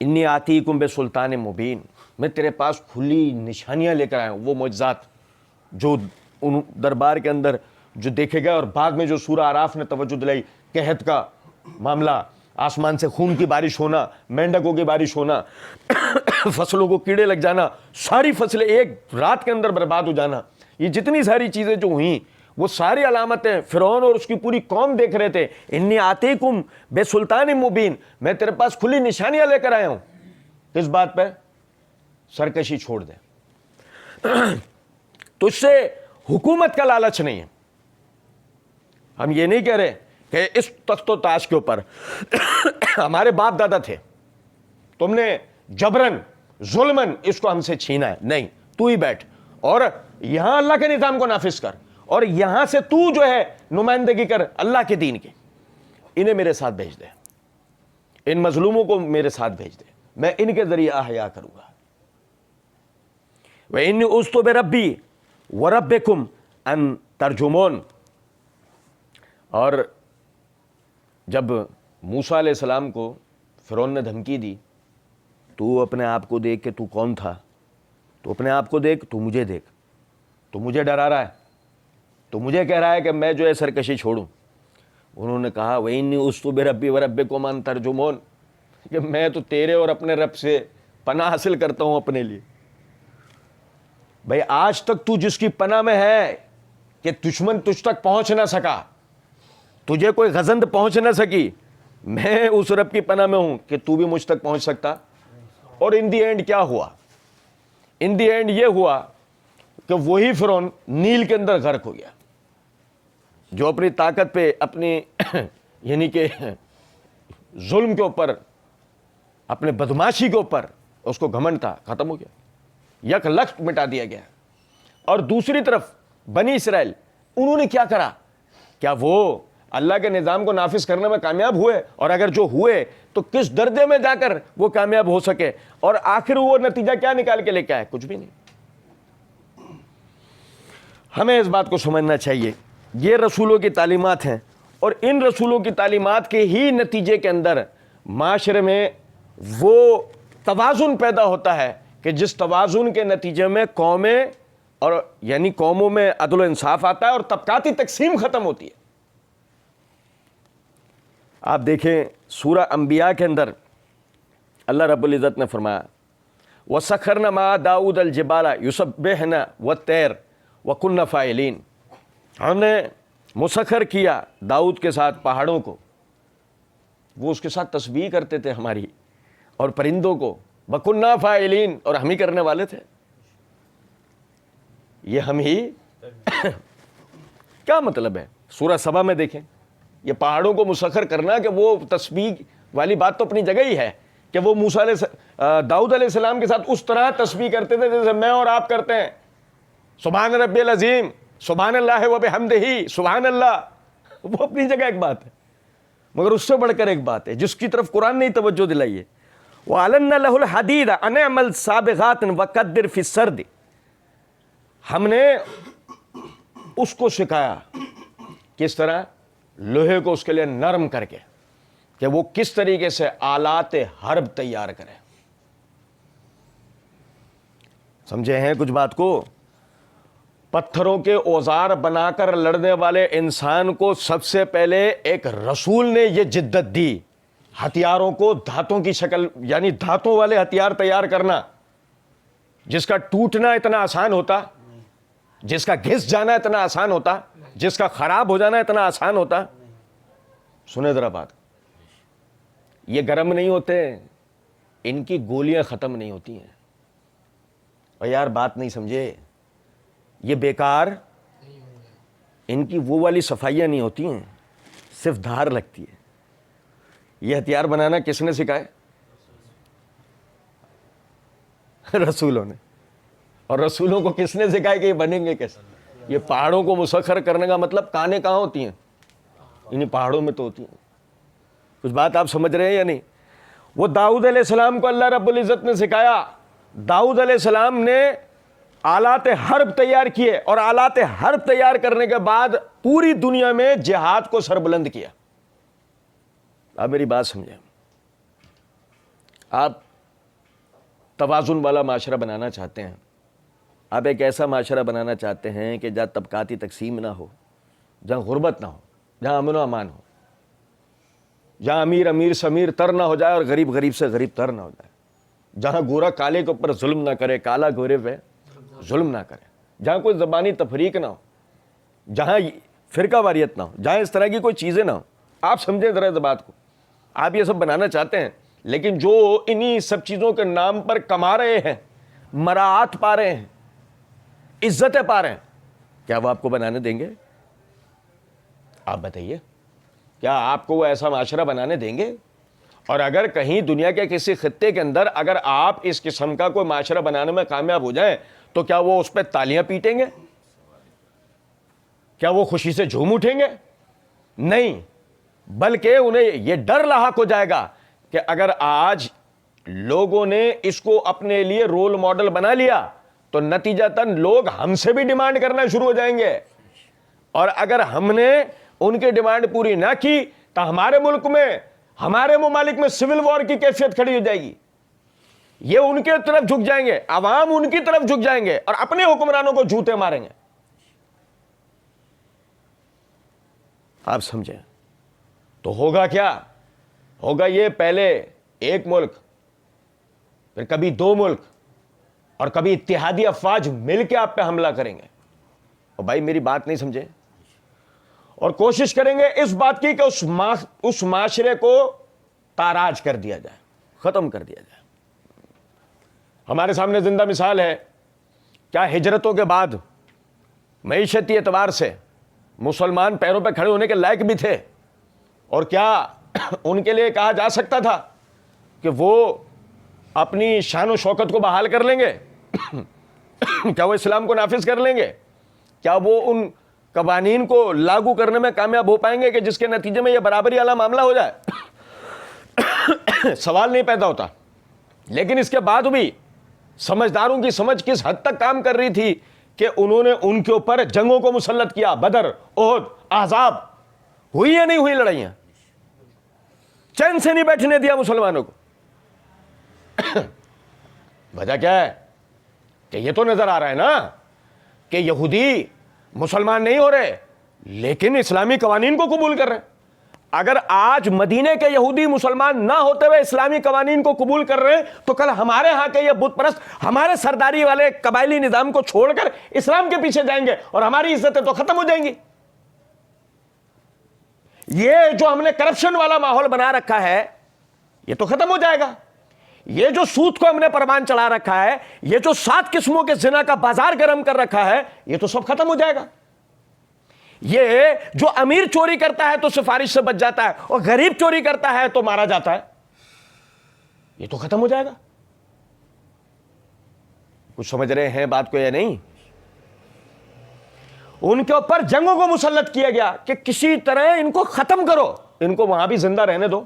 انی آتیکم بسلطان مبین، میں تیرے پاس کھلی نشانیاں لے کر آیا ہوں، وہ معجزات جو ان دربار کے اندر جو دیکھے گئے اور بعد میں جو سورہ اعراف نے توجہ دلائی، قحط کا معاملہ، آسمان سے خون کی بارش ہونا، مینڈکوں کی بارش ہونا، فصلوں کو کیڑے لگ جانا، ساری فصلیں ایک رات کے اندر برباد ہو جانا، یہ جتنی ساری چیزیں جو ہوئیں وہ ساری علامتیں فرعون اور اس کی پوری قوم دیکھ رہے تھے. انی آتیکم بسلطان مبین، میں تیرے پاس کھلی نشانیاں لے کر آیا ہوں. کس بات پہ؟ سرکشی چھوڑ دے. تجھ سے حکومت کا لالچ نہیں ہے. ہم یہ نہیں کہہ رہے کہ اس تخت و تاج کے اوپر ہمارے باپ دادا تھے، تم نے جبرن ظلمن اس کو ہم سے چھینا ہے. نہیں، تو ہی بیٹھ اور یہاں اللہ کے نظام کو نافذ کر، اور یہاں سے تو جو ہے نمائندگی کر اللہ کے دین کی. انہیں میرے ساتھ بھیج دے، ان مظلوموں کو میرے ساتھ بھیج دے، میں ان کے ذریعے احیا کروں گا. وَإِنِّي عُذْتُ بِرَبِّي وَرَبِّكُمْ أَن تَرْجُمُونَ. اور جب موسیٰ علیہ السلام کو فرعون نے دھمکی دی، تو اپنے آپ کو دیکھ کہ تو کون تھا، تو اپنے آپ کو دیکھ، تو مجھے دیکھ، تو مجھے ڈرا رہا ہے، تو مجھے کہہ رہا ہے کہ میں جو ہے سرکشی چھوڑوں. انہوں نے کہا وَإِنِّي عُذْتُ بِرَبِّي وَرَبِّكُمْ أَن تَرْجُمُونَ، کہ میں تو تیرے اور اپنے رب سے پناہ حاصل کرتا ہوں اپنے لیے. بھائی آج تک تو جس کی پناہ میں ہے کہ دشمن تجھ تک پہنچ نہ سکا، تجھے کوئی غزند پہنچ نہ سکی، میں اس رب کی پناہ میں ہوں کہ تو بھی مجھ تک پہنچ سکتا. اور ان دی اینڈ کیا ہوا؟ ان دی اینڈ یہ ہوا کہ وہی فرعون نیل کے اندر غرق ہو گیا، جو اپنی طاقت پہ، اپنی یعنی کہ ظلم کے اوپر، اپنے بدماشی کے اوپر اس کو گھمنڈ تھا، ختم ہو گیا، یک لخت مٹا دیا گیا. اور دوسری طرف بنی اسرائیل، انہوں نے کیا کرا؟ کیا وہ اللہ کے نظام کو نافذ کرنے میں کامیاب ہوئے؟ اور اگر جو ہوئے تو کس درجے میں جا کر وہ کامیاب ہو سکے؟ اور آخر وہ نتیجہ کیا نکال کے لے کے آئے؟ کچھ بھی نہیں. ہمیں اس بات کو سمجھنا چاہیے، یہ رسولوں کی تعلیمات ہیں، اور ان رسولوں کی تعلیمات کے ہی نتیجے کے اندر معاشرے میں وہ توازن پیدا ہوتا ہے کہ جس توازن کے نتیجے میں قومیں اور یعنی قوموں میں عدل و انصاف آتا ہے اور طبقاتی تقسیم ختم ہوتی ہے. آپ دیکھیں سورہ انبیاء کے اندر اللہ رب العزت نے فرمایا وَسَخَّرْنَا مَعَ دَاؤُدَ الْجِبَالَ يُسَبِّحْنَ وَالطَّيْرَ وَكُنَّا فَاعِلِينَ. ہم نے مسخر کیا داؤد کے ساتھ پہاڑوں کو، وہ اس کے ساتھ تسبیح کرتے تھے ہماری، اور پرندوں کو وَكُنَّا فَاعِلِينَ، اور ہم ہی کرنے والے تھے. یہ ہم ہی کیا مطلب ہے؟ سورہ سبا میں دیکھیں، یہ پہاڑوں کو مسخر کرنا، کہ وہ تسبیح والی بات تو اپنی جگہ ہی ہے کہ وہ داؤد علیہ السلام کے ساتھ اس طرح تسبیح کرتے تھے جیسے میں اور آپ کرتے ہیں. سبحان ربی العظیم، سبحان اللہ وبحمدہ، سبحان اللہ، وہ اپنی جگہ ایک بات ہے، مگر اس سے بڑھ کر ایک بات ہے جس کی طرف قرآن نے توجہ دلائی ہے. وَعَلَنَّا لَهُ الْحَدِيدَ أَنْ اعْمَلْ سَابِغَاتٍ وَقَدِّرْ فِي السَّرْدِ. ہم نے اس کو سکھایا کس طرح لوہے کو اس کے لیے نرم کر کے کہ وہ کس طریقے سے آلات حرب تیار کرے. سمجھے ہیں کچھ بات کو؟ پتھروں کے اوزار بنا کر لڑنے والے انسان کو سب سے پہلے ایک رسول نے یہ جدت دی، ہتھیاروں کو دھاتوں کی شکل، یعنی دھاتوں والے ہتھیار تیار کرنا، جس کا ٹوٹنا اتنا آسان ہوتا، جس کا گھس جانا اتنا آسان ہوتا، جس کا خراب ہو جانا اتنا آسان ہوتا. سنیں ذرا بات، یہ گرم نہیں ہوتے، ان کی گولیاں ختم نہیں ہوتی ہیں. اور یار بات نہیں سمجھے، یہ بیکار، ان کی وہ والی صفائیاں نہیں ہوتی ہیں، صرف دھار لگتی ہے. یہ ہتھیار بنانا کس نے سکھائے؟ رسولوں نے. اور رسولوں کو کس نے سکھایا کہ یہ بنیں گے کیسے؟ یہ پہاڑوں کو مسخر کرنے کا مطلب کانیں کہاں ہوتی ہیں؟ انہیں پہاڑوں میں تو ہوتی ہیں. کچھ بات آپ سمجھ رہے ہیں یا نہیں؟ وہ داؤد علیہ السلام کو اللہ رب العزت نے سکھایا. داؤد علیہ السلام نے آلات حرب تیار کیے، اور آلات حرب تیار کرنے کے بعد پوری دنیا میں جہاد کو سربلند کیا. آپ میری بات سمجھیں، آپ توازن والا معاشرہ بنانا چاہتے ہیں، آپ ایک ایسا معاشرہ بنانا چاہتے ہیں کہ جہاں طبقاتی تقسیم نہ ہو، جہاں غربت نہ ہو، جہاں امن و امان ہو، جہاں امیر امیر سے امیر تر نہ ہو جائے اور غریب غریب سے غریب تر نہ ہو جائے، جہاں گورا کالے کے اوپر ظلم نہ کرے، کالا گورے پہ ظلم نہ کرے، جہاں کوئی زبانی تفریق نہ ہو، جہاں فرقہ واریت نہ ہو، جہاں اس طرح کی کوئی چیزیں نہ ہو. آپ سمجھیں ذرا اس بات کو. آپ یہ سب بنانا چاہتے ہیں، لیکن جو انہی سب چیزوں کے نام پر کما رہے ہیں، مراعات پا رہے ہیں، عزتیں پا رہے ہیں، کیا وہ آپ کو بنانے دیں گے؟ آپ بتائیے، کیا آپ کو وہ ایسا معاشرہ بنانے دیں گے؟ اور اگر کہیں دنیا کے کسی خطے کے اندر اگر آپ اس قسم کا کوئی معاشرہ بنانے میں کامیاب ہو جائیں تو کیا وہ اس پہ تالیاں پیٹیں گے؟ کیا وہ خوشی سے جھوم اٹھیں گے؟ نہیں، بلکہ انہیں یہ ڈر لاحق ہو جائے گا کہ اگر آج لوگوں نے اس کو اپنے لیے رول ماڈل بنا لیا تو نتیجتاً لوگ ہم سے بھی ڈیمانڈ کرنا شروع ہو جائیں گے، اور اگر ہم نے ان کی ڈیمانڈ پوری نہ کی تو ہمارے ملک میں، ہمارے ممالک میں سول وار کی کیفیت کھڑی ہو جائے گی. یہ ان کے طرف جھک جائیں گے، عوام ان کی طرف جھک جائیں گے اور اپنے حکمرانوں کو جوتے ماریں گے. آپ سمجھیں تو ہوگا کیا؟ ہوگا یہ پہلے ایک ملک، پھر کبھی دو ملک، اور کبھی اتحادی افواج مل کے آپ پہ حملہ کریں گے. اور بھائی میری بات نہیں سمجھے، اور کوشش کریں گے اس بات کی کہ اس معاشرے کو تاراج کر دیا جائے، ختم کر دیا جائے. ہمارے سامنے زندہ مثال ہے. کیا ہجرتوں کے بعد معیشتی اعتبار سے مسلمان پیروں پہ کھڑے ہونے کے لائق بھی تھے؟ اور کیا ان کے لیے کہا جا سکتا تھا کہ وہ اپنی شان و شوکت کو بحال کر لیں گے؟ کیا وہ اسلام کو نافذ کر لیں گے؟ کیا وہ ان قوانین کو لاگو کرنے میں کامیاب ہو پائیں گے کہ جس کے نتیجے میں یہ برابری والا معاملہ ہو جائے؟ سوال نہیں پیدا ہوتا. لیکن اس کے بعد بھی سمجھداروں کی سمجھ کس حد تک کام کر رہی تھی کہ انہوں نے ان کے اوپر جنگوں کو مسلط کیا. بدر، احد، احزاب، ہوئی یا نہیں ہوئی لڑائیاں؟ چین سے نہیں بیٹھنے دیا مسلمانوں کو. وجہ کیا ہے؟ کہ یہ تو نظر آ رہا ہے نا کہ یہودی مسلمان نہیں ہو رہے لیکن اسلامی قوانین کو قبول کر رہے ہیں. اگر آج مدینے کے یہودی مسلمان نہ ہوتے ہوئے اسلامی قوانین کو قبول کر رہے ہیں تو کل ہمارے ہاں کے یہ بت پرست ہمارے سرداری والے قبائلی نظام کو چھوڑ کر اسلام کے پیچھے جائیں گے اور ہماری عزتیں تو ختم ہو جائیں گی. یہ جو ہم نے کرپشن والا ماحول بنا رکھا ہے یہ تو ختم ہو جائے گا. یہ جو سود کو ہم نے پروان چڑھا رکھا ہے، یہ جو 7 قسموں کے زنا کا بازار گرم کر رکھا ہے، یہ تو سب ختم ہو جائے گا. یہ جو امیر چوری کرتا ہے تو سفارش سے بچ جاتا ہے اور غریب چوری کرتا ہے تو مارا جاتا ہے، یہ تو ختم ہو جائے گا. کچھ سمجھ رہے ہیں بات کو یا نہیں؟ ان کے اوپر جنگوں کو مسلط کیا گیا کہ کسی طرح ان کو ختم کرو. ان کو وہاں بھی زندہ رہنے دو،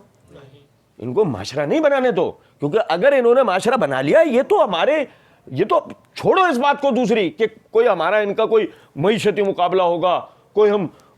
ان کو معاشرہ نہیں بنانے دو. کیونکہ اگر انہوں نے معاشرہ بنا لیا یہ تو چھوڑو اس بات کو دوسری کہ کوئی ہمارا ان کا کوئی معیشتی مقابلہ ہوگا، کوئی ہم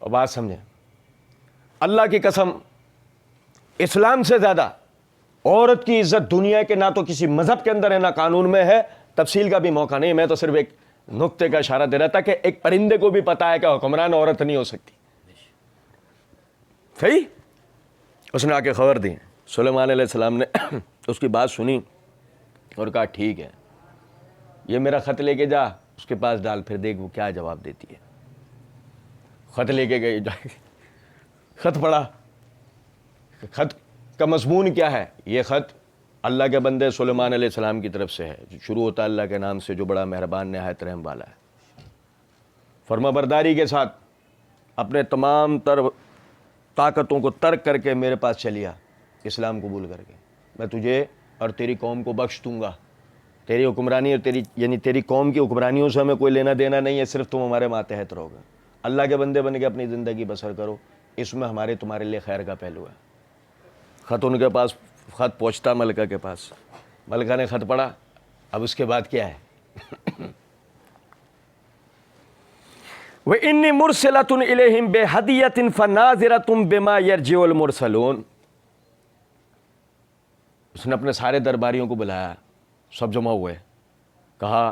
اور بات سمجھیں، اللہ کی قسم اسلام سے زیادہ عورت کی عزت دنیا کے نہ تو کسی مذہب کے اندر ہے نہ قانون میں ہے، تفصیل کا بھی موقع نہیں، میں تو صرف ایک نقطے کا اشارہ دے رہا تھا کہ ایک پرندے کو بھی پتا ہے کہ حکمران عورت نہیں ہو سکتی. صحیح. اس نے آ کے خبر دی، سلیمان علیہ السلام نے اس کی بات سنی اور کہا ٹھیک ہے، یہ میرا خط لے کے جا اس کے پاس ڈال، پھر دیکھ وہ کیا جواب دیتی ہے. خط لے کے گئی، خط پڑھا. خط کا مضمون کیا ہے؟ یہ خط اللہ کے بندے سلیمان علیہ السلام کی طرف سے ہے. شروع ہوتا ہے اللہ کے نام سے جو بڑا مہربان نہایت رحم والا ہے. فرما برداری کے ساتھ اپنے تمام تر طاقتوں کو ترک کر کے میرے پاس چلیا، اسلام قبول کر کے میں تجھے اور تیری قوم کو بخش دوں گا. تیری حکمرانی اور تیری قوم کی حکمرانیوں سے ہمیں کوئی لینا دینا نہیں ہے، صرف تم ہمارے ماتحت رہو گے. اللہ کے بندے بن کے اپنی زندگی بسر کرو، اس میں تمہارے لیے خیر کا پہلو ہے. خط ان کے پاس، خط پہنچتا ملکہ کے پاس، ملکہ نے خط پڑھا. اب اس کے بعد کیا ہے؟ وَإِنِّي مُرْسِلَةٌ إِلَيْهِمْ بِهَدِيَّةٍ فَنَاظِرَةٌ بِمَا يَرْجِعُ الْمُرْسَلُونَ. اس نے اپنے سارے درباریوں کو بلایا، سب جمع ہوئے، کہا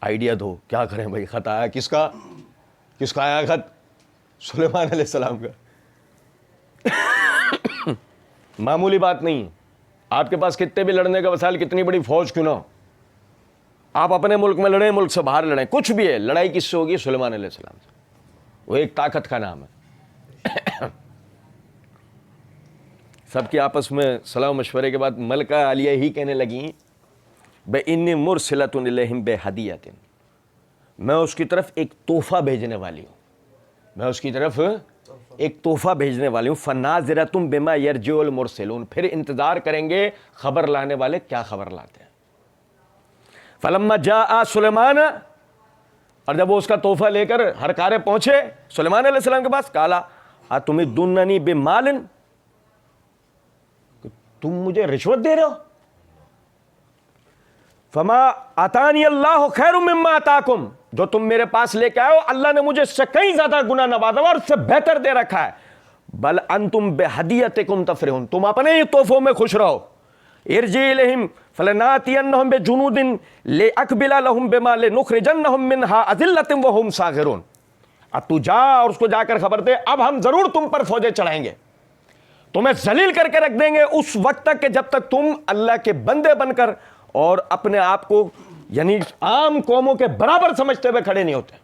آئیڈیا دو کیا کریں بھائی. خط آیا کس کا آیا خط؟ سلیمان علیہ السلام کا. معمولی بات نہیں. آپ کے پاس کتنے بھی لڑنے کا وسائل، کتنی بڑی فوج کیوں نہ ہو، آپ اپنے ملک میں لڑیں، ملک سے باہر لڑیں، کچھ بھی ہے، لڑائی کس سے ہوگی؟ سلیمان علیہ السلام سے. وہ ایک طاقت کا نام ہے. سب کی آپس میں صلاح مشورے کے بعد ملکہ عالیہ ہی کہنے لگیں بِإِنِّي مُرْسِلَةٌ إِلَيْهِمْ بِهَدِيَّةٍ، میں اس کی طرف ایک تحفہ بھیجنے والی ہوں، میں اس کی طرف ایک تحفہ بھیجنے والی ہوں. فَنَاظِرَةٌ بِمَا يَرْجِعُ الْمُرْسِلُونَ، پھر انتظار کریں گے خبر لانے والے کیا خبر لاتے ہیں. فَلَمَّا جَاءَ سُلَيْمَانَ، اور جب وہ اس کا تحفہ لے کر ہر کارے پہنچے سلیمان علیہ السلام کے پاس، قَالَ أَتُمِدُّونَنِي بِمَالٍ، تم مجھے رشوت دے رہے ہو. فَمَا آتَانِيَ اللَّهُ خَيْرٌ مِّمَّا آتَاكُمْ، جو تم میرے پاس لے کے آئے ہو اللہ نے مجھے اس سے کہیں زیادہ گنا نوازا اور اس سے بہتر دے رکھا ہے. بل انتم بہدیتکم تفرحون، تم اپنے ہی تحفوں میں خوش رہو. ارجع الیہم فلناتینہم بجنود لاقبل لہم بما لنخرجنہم منہا اذلۃ وہم صاغرون. اب تو جا اور اس کو جا کر خبر دے اب ہم ضرور تم پر فوجیں چڑھائیں گے، تمہیں ذلیل کر کے رکھ دیں گے اس وقت تک کہ جب تک تم اللہ کے بندے بن کر اور اپنے آپ کو یعنی عام قوموں کے برابر سمجھتے ہوئے کھڑے نہیں ہوتے.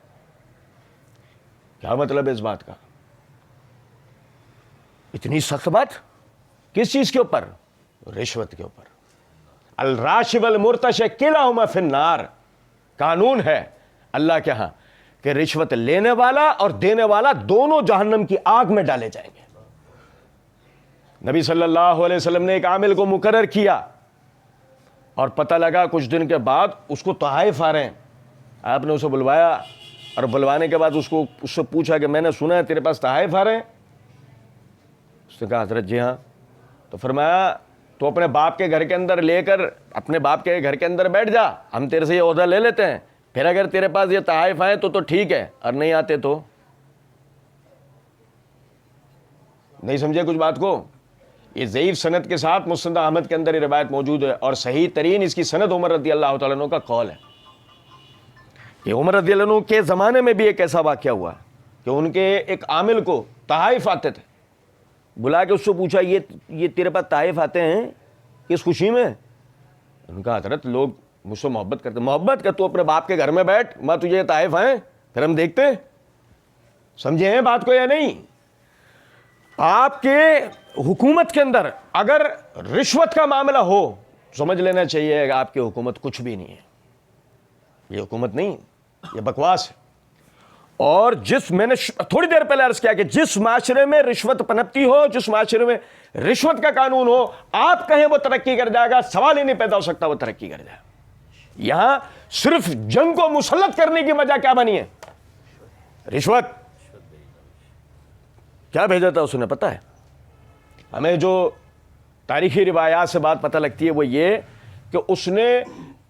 کیا مطلب ہے اس بات کا؟ اتنی سخت بات کس چیز کے اوپر؟ رشوت کے اوپر. الراشی والمرتشی کلاہما فی النار، قانون ہے اللہ کے ہاں کہ رشوت لینے والا اور دینے والا دونوں جہنم کی آگ میں ڈالے جائیں گے. نبی صلی اللہ علیہ وسلم نے ایک عامل کو مقرر کیا اور پتہ لگا کچھ دن کے بعد اس کو تحائف آ رہے ہیں. آپ نے اسے بلوایا اور بلوانے کے بعد اس سے پوچھا کہ میں نے سنا ہے تیرے پاس تحائف آ رہے ہیں. اس نے کہا حضرت جی ہاں. تو فرمایا تو اپنے باپ کے گھر کے اندر لے کر اپنے باپ کے گھر کے اندر بیٹھ جا، ہم تیرے سے یہ عہدہ لے لیتے ہیں، پھر اگر تیرے پاس یہ تحائف آئے تو ٹھیک ہے اور نہیں آتے تو. نہیں سمجھے کچھ بات کو؟ یہ ضعیف سند کے ساتھ مسند احمد کے اندر یہ روایت موجود ہے اور صحیح ترین اس کی سند عمر رضی اللہ تعالیٰ عنہ کا قول ہے کہ عمر رضی اللہ عنہ کے زمانے میں بھی ایک ایسا واقعہ ہوا کہ ان کے ایک عامل کو تحائف آتے تھے. بلا کے اس سے پوچھا یہ تیرے پاس تحائف آتے ہیں کس خوشی میں؟ ان کا حضرت لوگ مجھ سے محبت کرتے. محبت کر، تو اپنے باپ کے گھر میں بیٹھ، میں تجھے یہ تحائف آئیں پھر ہم دیکھتے ہیں. سمجھے ہیں بات کو یا نہیں؟ آپ کے حکومت کے اندر اگر رشوت کا معاملہ ہو سمجھ لینا چاہیے کہ آپ کی حکومت کچھ بھی نہیں ہے. یہ حکومت نہیں، یہ بکواس ہے. اور میں نے تھوڑی دیر پہلے عرض کیا کہ جس معاشرے میں رشوت پنپتی ہو، جس معاشرے میں رشوت کا قانون ہو، آپ کہیں وہ ترقی کر جائے گا، سوال ہی نہیں پیدا ہو سکتا وہ ترقی کر جائے. یہاں صرف جنگ کو مسلط کرنے کی وجہ کیا بنی ہے؟ رشوت. کیا بھیجا تھا اس نے پتہ ہے؟ ہمیں جو تاریخی روایات سے بات پتہ لگتی ہے وہ یہ کہ اس نے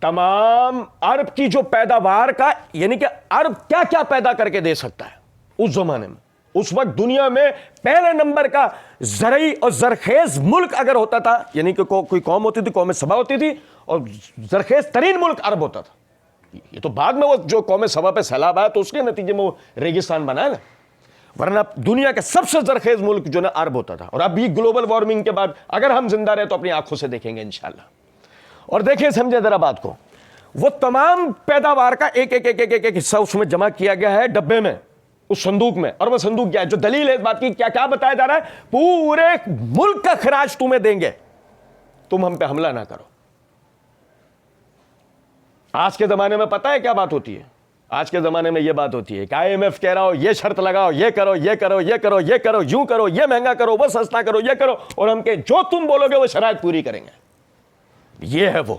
تمام عرب کی جو پیداوار کا یعنی کہ عرب کیا کیا پیدا کر کے دے سکتا ہے اس زمانے میں، اس وقت دنیا میں پہلے نمبر کا زرعی اور زرخیز ملک اگر ہوتا تھا، یعنی کہ کوئی قوم ہوتی تھی، قوم سبا ہوتی تھی، اور زرخیز ترین ملک عرب ہوتا تھا. یہ تو بعد میں وہ جو قوم سبا پہ سیلاب آیا تو اس کے نتیجے میں وہ ریگستان بنا ہے نا، ورنہ دنیا کا سب سے زرخیز ملک جو نا عرب ہوتا تھا. اور اب بھی گلوبل وارمنگ کے بعد اگر ہم زندہ رہے تو اپنی آنکھوں سے دیکھیں گے انشاءاللہ. اور دیکھیں سمجھے ذرا بات کو، وہ تمام پیداوار کا ایک ایک ایک ایک ایک حصہ اس میں جمع کیا گیا ہے ڈبے میں، اس صندوق میں. اور وہ صندوق کیا ہے؟ جو دلیل ہے اس بات کی، کیا کیا بتایا جا رہا ہے؟ پورے ملک کا خراج تمہیں دیں گے، تم ہم پہ حملہ نہ کرو. آج کے زمانے میں پتہ ہے کیا بات ہوتی ہے؟ آج کے زمانے میں یہ بات ہوتی ہے کہ آئی ایم ایف کہہ رہا ہو یہ شرط لگاؤ، یہ کرو یہ کرو یہ کرو یہ کرو، یوں کرو، یہ مہنگا کرو، وہ سستا کرو، یہ کرو، اور ہم کہ جو تم بولو گے وہ شرائط پوری کریں گے. یہ ہے وہ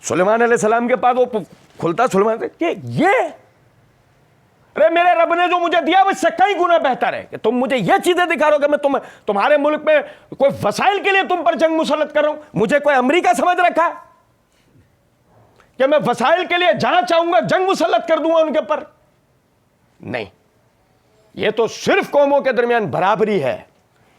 سلیمان علیہ السلام کے پاس وہ کھلتا سلیمان کہ یہ ارے میرے رب نے جو مجھے دیا وہ اس سے کئی گنا بہتر ہے کہ تم مجھے یہ چیزیں دکھا رہو کہ میں تمہارے ملک میں کوئی وسائل کے لیے تم پر جنگ مسلط کر رہا ہوں. مجھے کوئی امریکہ سمجھ رکھا ہے کہ میں وسائل کے لیے جہاں چاہوں گا جنگ مسلط کر دوں گا ان کے پر؟ نہیں، یہ تو صرف قوموں کے درمیان برابری ہے.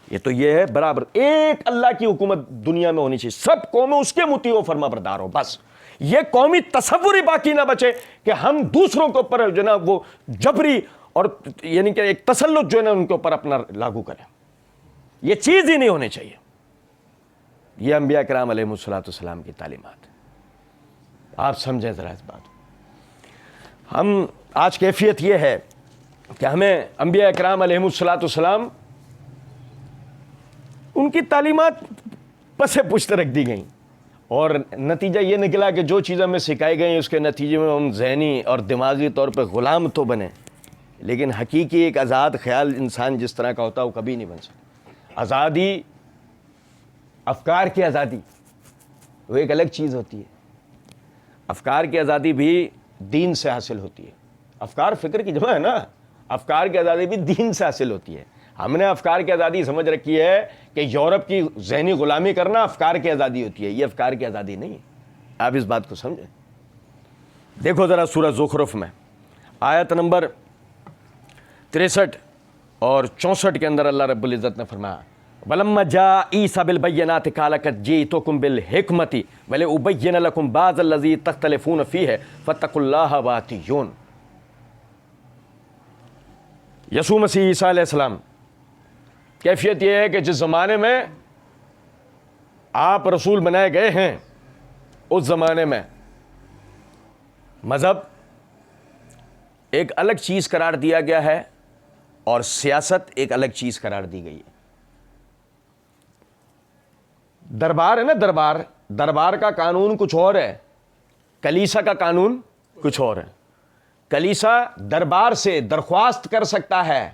یہ تو یہ ہے برابر، ایک اللہ کی حکومت دنیا میں ہونی چاہیے، سب قومیں اس کے مطیع و فرما بردار ہو. بس یہ قومی تصور ہی باقی نہ بچے کہ ہم دوسروں کے اوپر جو ہے نا وہ جبری اور یعنی کہ ایک تسلط جو ہے نا ان کے اوپر اپنا لاگو کریں. یہ چیز ہی نہیں ہونی چاہیے. یہ انبیاء کرام علیہ الصلوۃ والسلام کی تعلیمات. آپ سمجھیں ذرا اس بات. ہم آج کیفیت یہ ہے کہ ہمیں انبیاء کرام علیہ الصلوۃ والسلام ان کی تعلیمات پس پشت رکھ دی گئیں، اور نتیجہ یہ نکلا کہ جو چیزیں ہمیں سکھائی گئیں اس کے نتیجے میں ہم ذہنی اور دماغی طور پہ غلام تو بنے، لیکن حقیقی ایک آزاد خیال انسان جس طرح کا ہوتا ہے وہ کبھی نہیں بن سکتا. آزادی، افکار کی آزادی وہ ایک الگ چیز ہوتی ہے. افکار کی آزادی بھی دین سے حاصل ہوتی ہے. افکار فکر کی جمع ہے نا، افکار کی آزادی بھی دین سے حاصل ہوتی ہے. ہم نے افکار کی آزادی سمجھ رکھی ہے کہ یورپ کی ذہنی غلامی کرنا افکار کی آزادی ہوتی ہے. یہ افکار کی آزادی نہیں ہے. آپ اس بات کو سمجھیں. دیکھو ذرا سورہ زخرف میں آیت نمبر 63 اور 64 کے اندر اللہ رب العزت نے فرمایا وَلَمَّا جَاءَ عِيسَىٰ بِالْبَيِّنَاتِ قَالَ قَدْ جِئْتُكُم بِالْحِكْمَةِ وَلِأُبَيِّنَ لَكُم بَعْضَ الَّذِي تَخْتَلِفُونَ فِيهِ فَاتَّقُوا اللَّهَ وَأَطِيعُونِ. یسوع مسیح عیسیٰ علیہ السلام کیفیت یہ ہے کہ جس زمانے میں آپ رسول بنائے گئے ہیں اس زمانے میں مذہب ایک الگ چیز قرار دیا گیا ہے اور سیاست ایک الگ چیز قرار دی گئی ہے. دربار ہے نا، دربار کا قانون کچھ اور ہے، کلیسا کا قانون کچھ اور ہے. کلیسا دربار سے درخواست کر سکتا ہے،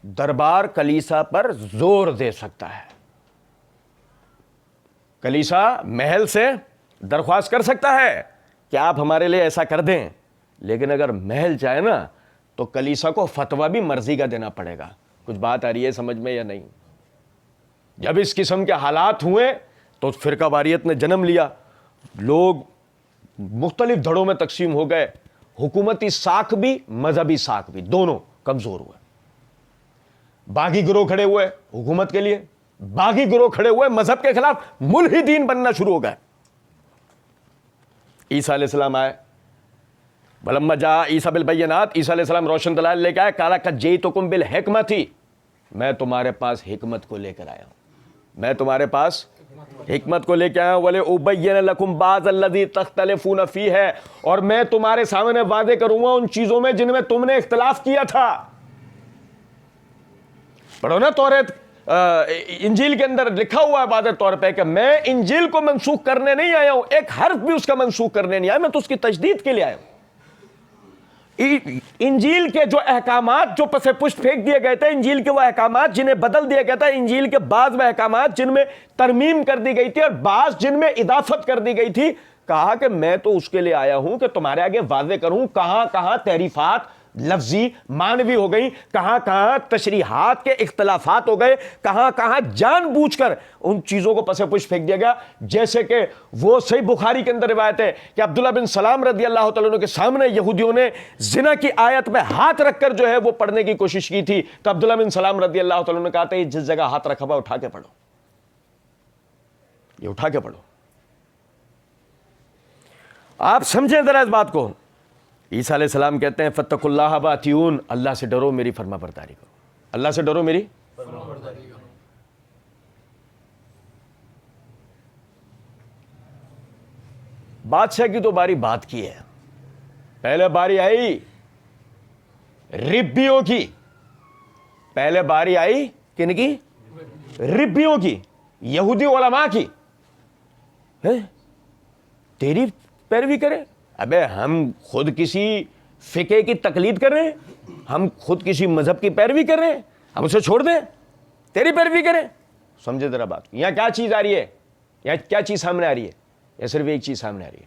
دربار کلیسا پر زور دے سکتا ہے. کلیسا محل سے درخواست کر سکتا ہے کہ آپ ہمارے لیے ایسا کر دیں، لیکن اگر محل چاہے نا تو کلیسا کو فتویٰ بھی مرضی کا دینا پڑے گا. کچھ بات آ رہی ہے سمجھ میں یا نہیں؟ جب اس قسم کے حالات ہوئے تو فرقہ واریت نے جنم لیا، لوگ مختلف دھڑوں میں تقسیم ہو گئے، حکومتی ساکھ بھی مذہبی ساکھ بھی دونوں کمزور ہوئے. باغی گروہ کھڑے ہوئے حکومت کے لیے، باغی گروہ کھڑے ہوئے مذہب کے خلاف، ملحدین بننا شروع ہو گئے. عیسیٰ علیہ السلام آئے، وَلَمَّا جَاءَ عِيسَىٰ بِالْبَيِّنَاتِ، عیسیٰ علیہ السلام روشن دلائل لے کے آئے. قَالَ قَدْ جِئْتُكُم بِالْحِكْمَةِ، میں تمہارے پاس حکمت کو لے کر آیا ہوں، میں تمہارے پاس حکمت کو لے کے آیا ہوں. وَلِأُبَيِّنَ لَكُم بَعْضَ الَّذِي تَخْتَلِفُونَ فِيهِ، اور میں تمہارے سامنے واضح کروں گا ان چیزوں میں جن میں تم نے اختلاف کیا تھا. پڑھو نا توریت، انجیل کے اندر لکھا ہوا ہے واضح طور پہ کہ میں انجیل کو منسوخ کرنے نہیں آیا ہوں، ایک حرف بھی اس کا منسوخ کرنے نہیں آیا، میں تو اس کی تجدید کے لیے آیا ہوں. انجیل کے جو احکامات جو پس پشت پھینک دیے گئے تھے، انجیل کے وہ احکامات جنہیں بدل دیا گیا تھا، انجیل کے بعض وہ احکامات جن میں ترمیم کر دی گئی تھی اور بعض جن میں اضافت کر دی گئی تھی، کہا کہ میں تو اس کے لیے آیا ہوں کہ تمہارے آگے واضح کروں کہاں کہاں تحریفات لفظی معنوی ہو گئی، کہاں کہاں تشریحات کے اختلافات ہو گئے، کہاں کہاں جان بوجھ کر ان چیزوں کو پس پش پھینک دیا گیا. جیسے کہ وہ صحیح بخاری کے اندر روایت ہے کہ عبداللہ بن سلام رضی اللہ تعالیٰ عنہ کے سامنے یہودیوں نے زنا کی آیت میں ہاتھ رکھ کر جو ہے وہ پڑھنے کی کوشش کی تھی، تو عبداللہ بن سلام رضی اللہ تعالیٰ عنہ نے کہا تھا جس جگہ ہاتھ رکھا ہوا اٹھا کے پڑھو، یہ اٹھا کے پڑھو. آپ سمجھیں ذرا اس بات کو. عیسیٰ علیہ السلام کہتے ہیں فاتقوا اللہ واتیون، اللہ سے ڈرو میری فرما برداری کرو، اللہ سے ڈرو میری فرما برداری کرو. بادشاہ کی تو باری بات کی ہے، پہلے باری آئی ربیوں کی، پہلے باری آئی کن کی؟ ربیوں کی، یہودی علماء کی. تیری پیروی کرے؟ ابے ہم خود کسی فقہ کی تقلید کر رہے ہیں، ہم خود کسی مذہب کی پیروی کر رہے ہیں، ہم اسے چھوڑ دیں تیری پیروی کریں؟ سمجھے ذرا بات. یہاں کیا چیز آ رہی ہے، یہاں کیا چیز سامنے آ رہی ہے؟ یہ صرف ایک چیز سامنے آ رہی ہے،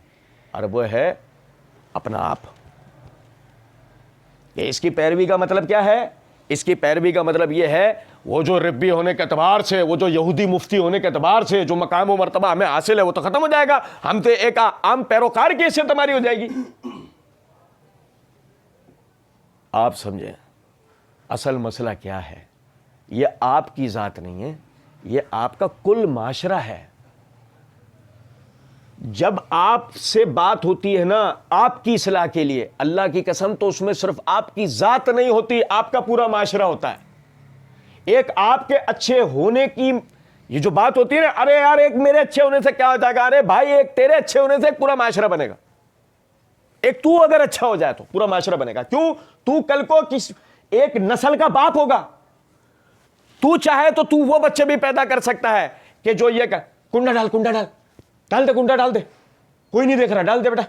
اور وہ ہے اپنا آپ. کہ اس کی پیروی کا مطلب کیا ہے؟ اس کی پیروی کا مطلب یہ ہے وہ جو ربی ہونے کے اعتبار سے، وہ جو یہودی مفتی ہونے کے اعتبار سے جو مقام و مرتبہ ہمیں حاصل ہے وہ تو ختم ہو جائے گا، ہم تو ایک عام پیروکار کی حیثیت ہماری ہو جائے گی. آپ سمجھیں اصل مسئلہ کیا ہے؟ یہ آپ کی ذات نہیں ہے، یہ آپ کا کل معاشرہ ہے. جب آپ سے بات ہوتی ہے نا آپ کی اصلاح کے لیے، اللہ کی قسم تو اس میں صرف آپ کی ذات نہیں ہوتی، آپ کا پورا معاشرہ ہوتا ہے. ایک آپ کے اچھے ہونے کی یہ جو بات ہوتی ہے نا، ارے یار ایک میرے اچھے ہونے سے کیا ہو جائے گا، ارے بھائی ایک تیرے اچھے ہونے سے ایک پورا معاشرہ بنے گا. ایک تو اگر اچھا ہو جائے تو پورا معاشرہ بنے گا. کیوں؟ تو کل کو ایک نسل کا باپ ہوگا، تو چاہے تو وہ بچے بھی پیدا کر سکتا ہے کہ جو یہ کنڈا ڈال ڈال دے، کنڈا ڈال دے، کوئی نہیں دیکھ رہا، ڈال دے بیٹا.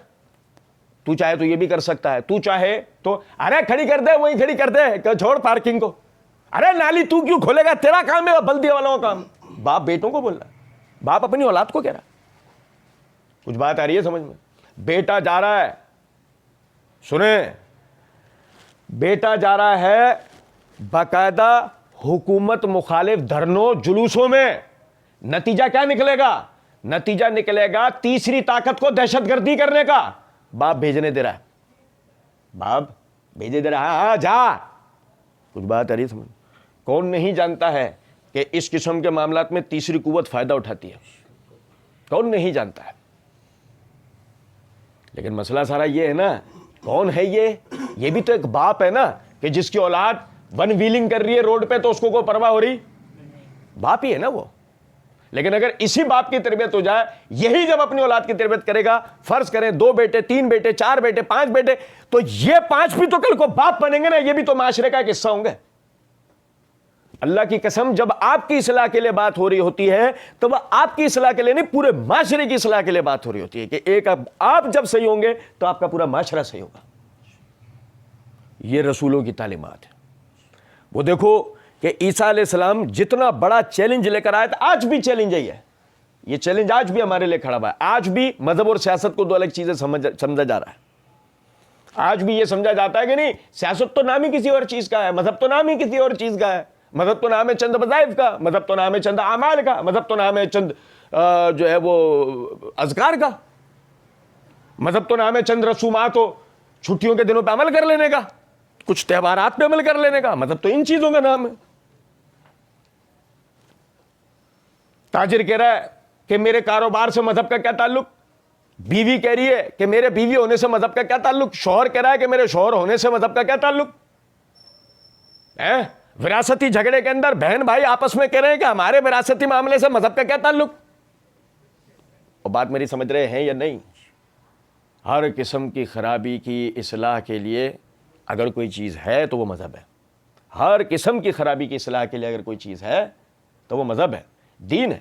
تو چاہے تو یہ بھی کر سکتا ہے. تو چاہے تو ارے کھڑی کر دے، وہیں کھڑی کر دے، چھوڑ پارکنگ کو، ارے نالی تو کیوں کھولے گا، تیرا کام ہے، بلدیہ والوں کا کام. باپ بیٹوں کو بول رہا ہے، باپ اپنی اولاد کو کہہ رہا ہے. کچھ بات آ رہی ہے سمجھ میں؟ بیٹا جا رہا ہے، سنیں، بیٹا جا رہا ہے باقاعدہ حکومت مخالف دھرنوں جلوسوں میں. نتیجہ کیا نکلے گا؟ نتیجہ نکلے گا تیسری طاقت کو دہشت گردی کرنے کا. باپ بھیجنے دے رہا ہے، باپ بھیجے دے رہا ہے، ہاں جا. کچھ بات آ رہی ہے سمجھ؟ کون نہیں جانتا ہے کہ اس قسم کے معاملات میں تیسری قوت فائدہ اٹھاتی ہے؟ کون نہیں جانتا ہے؟ لیکن مسئلہ سارا یہ ہے نا، کون ہے یہ بھی تو ایک باپ ہے نا، کہ جس کی اولاد ون ویلنگ کر رہی ہے روڈ پہ تو اس کو کوئی پرواہ ہو رہی؟ باپ ہی ہے نا وہ. لیکن اگر اسی باپ کی تربیت ہو جائے، یہی جب اپنی اولاد کی تربیت کرے گا، فرض کریں 2 بیٹے 3 بیٹے 4 بیٹے 5 بیٹے، تو یہ 5 بھی تو کل کو باپ بنیں گے نا، یہ بھی تو معاشرے کا ایک حصہ ہوں گے. اللہ کی قسم جب آپ کی اصلاح کے لیے بات ہو رہی ہوتی ہے تو وہ آپ کی اصلاح کے لیے نہیں، پورے معاشرے کی اصلاح کے لیے بات ہو رہی ہوتی ہے کہ ایک آپ جب صحیح ہوں گے تو آپ کا پورا معاشرہ صحیح ہوگا. یہ رسولوں کی تعلیمات ہے. وہ دیکھو کہ عیسیٰ علیہ السلام جتنا بڑا چیلنج لے کر آئے تھے، آج بھی چیلنج ہے. یہ چیلنج آج بھی ہمارے لیے کھڑا ہوا ہے. آج بھی مذہب اور سیاست کو 2 الگ چیزیں سمجھا جا رہا ہے. آج بھی یہ سمجھا جاتا ہے کہ نہیں، سیاست تو نام ہی کسی اور چیز کا ہے، مذہب تو نام ہی کسی اور چیز کا ہے. مذہب تو نام ہے چند وظائف کا، مذہب تو نام ہے چند اعمال کا، مذہب تو نام ہے چند جو ہے وہ اذکار کا، مذہب تو نام ہے چند رسومات و چھٹیوں کے دنوں پہ عمل کر لینے کا، کچھ تہوارات پہ عمل کر لینے کا. مذہب تو ان چیزوں کا نام ہے. تاجر کہہ رہا ہے کہ میرے کاروبار سے مذہب کا کیا تعلق، بیوی کہہ رہی ہے کہ میرے بیوی ہونے سے مذہب کا کیا تعلق، شوہر کہہ رہا ہے کہ میرے شوہر ہونے سے مذہب کا کیا تعلق. وراثتی جھگڑے کے اندر بہن بھائی آپس میں کہہ رہے ہیں کہ ہمارے وراثتی معاملے سے مذہب کا کیا تعلق. اور بات میری سمجھ رہے ہیں یا نہیں؟ ہر قسم کی خرابی کی اصلاح کے لیے اگر کوئی چیز ہے تو وہ مذہب ہے. ہر قسم کی خرابی کی اصلاح کے لیے اگر کوئی چیز ہے تو وہ مذہب ہے، دین ہے،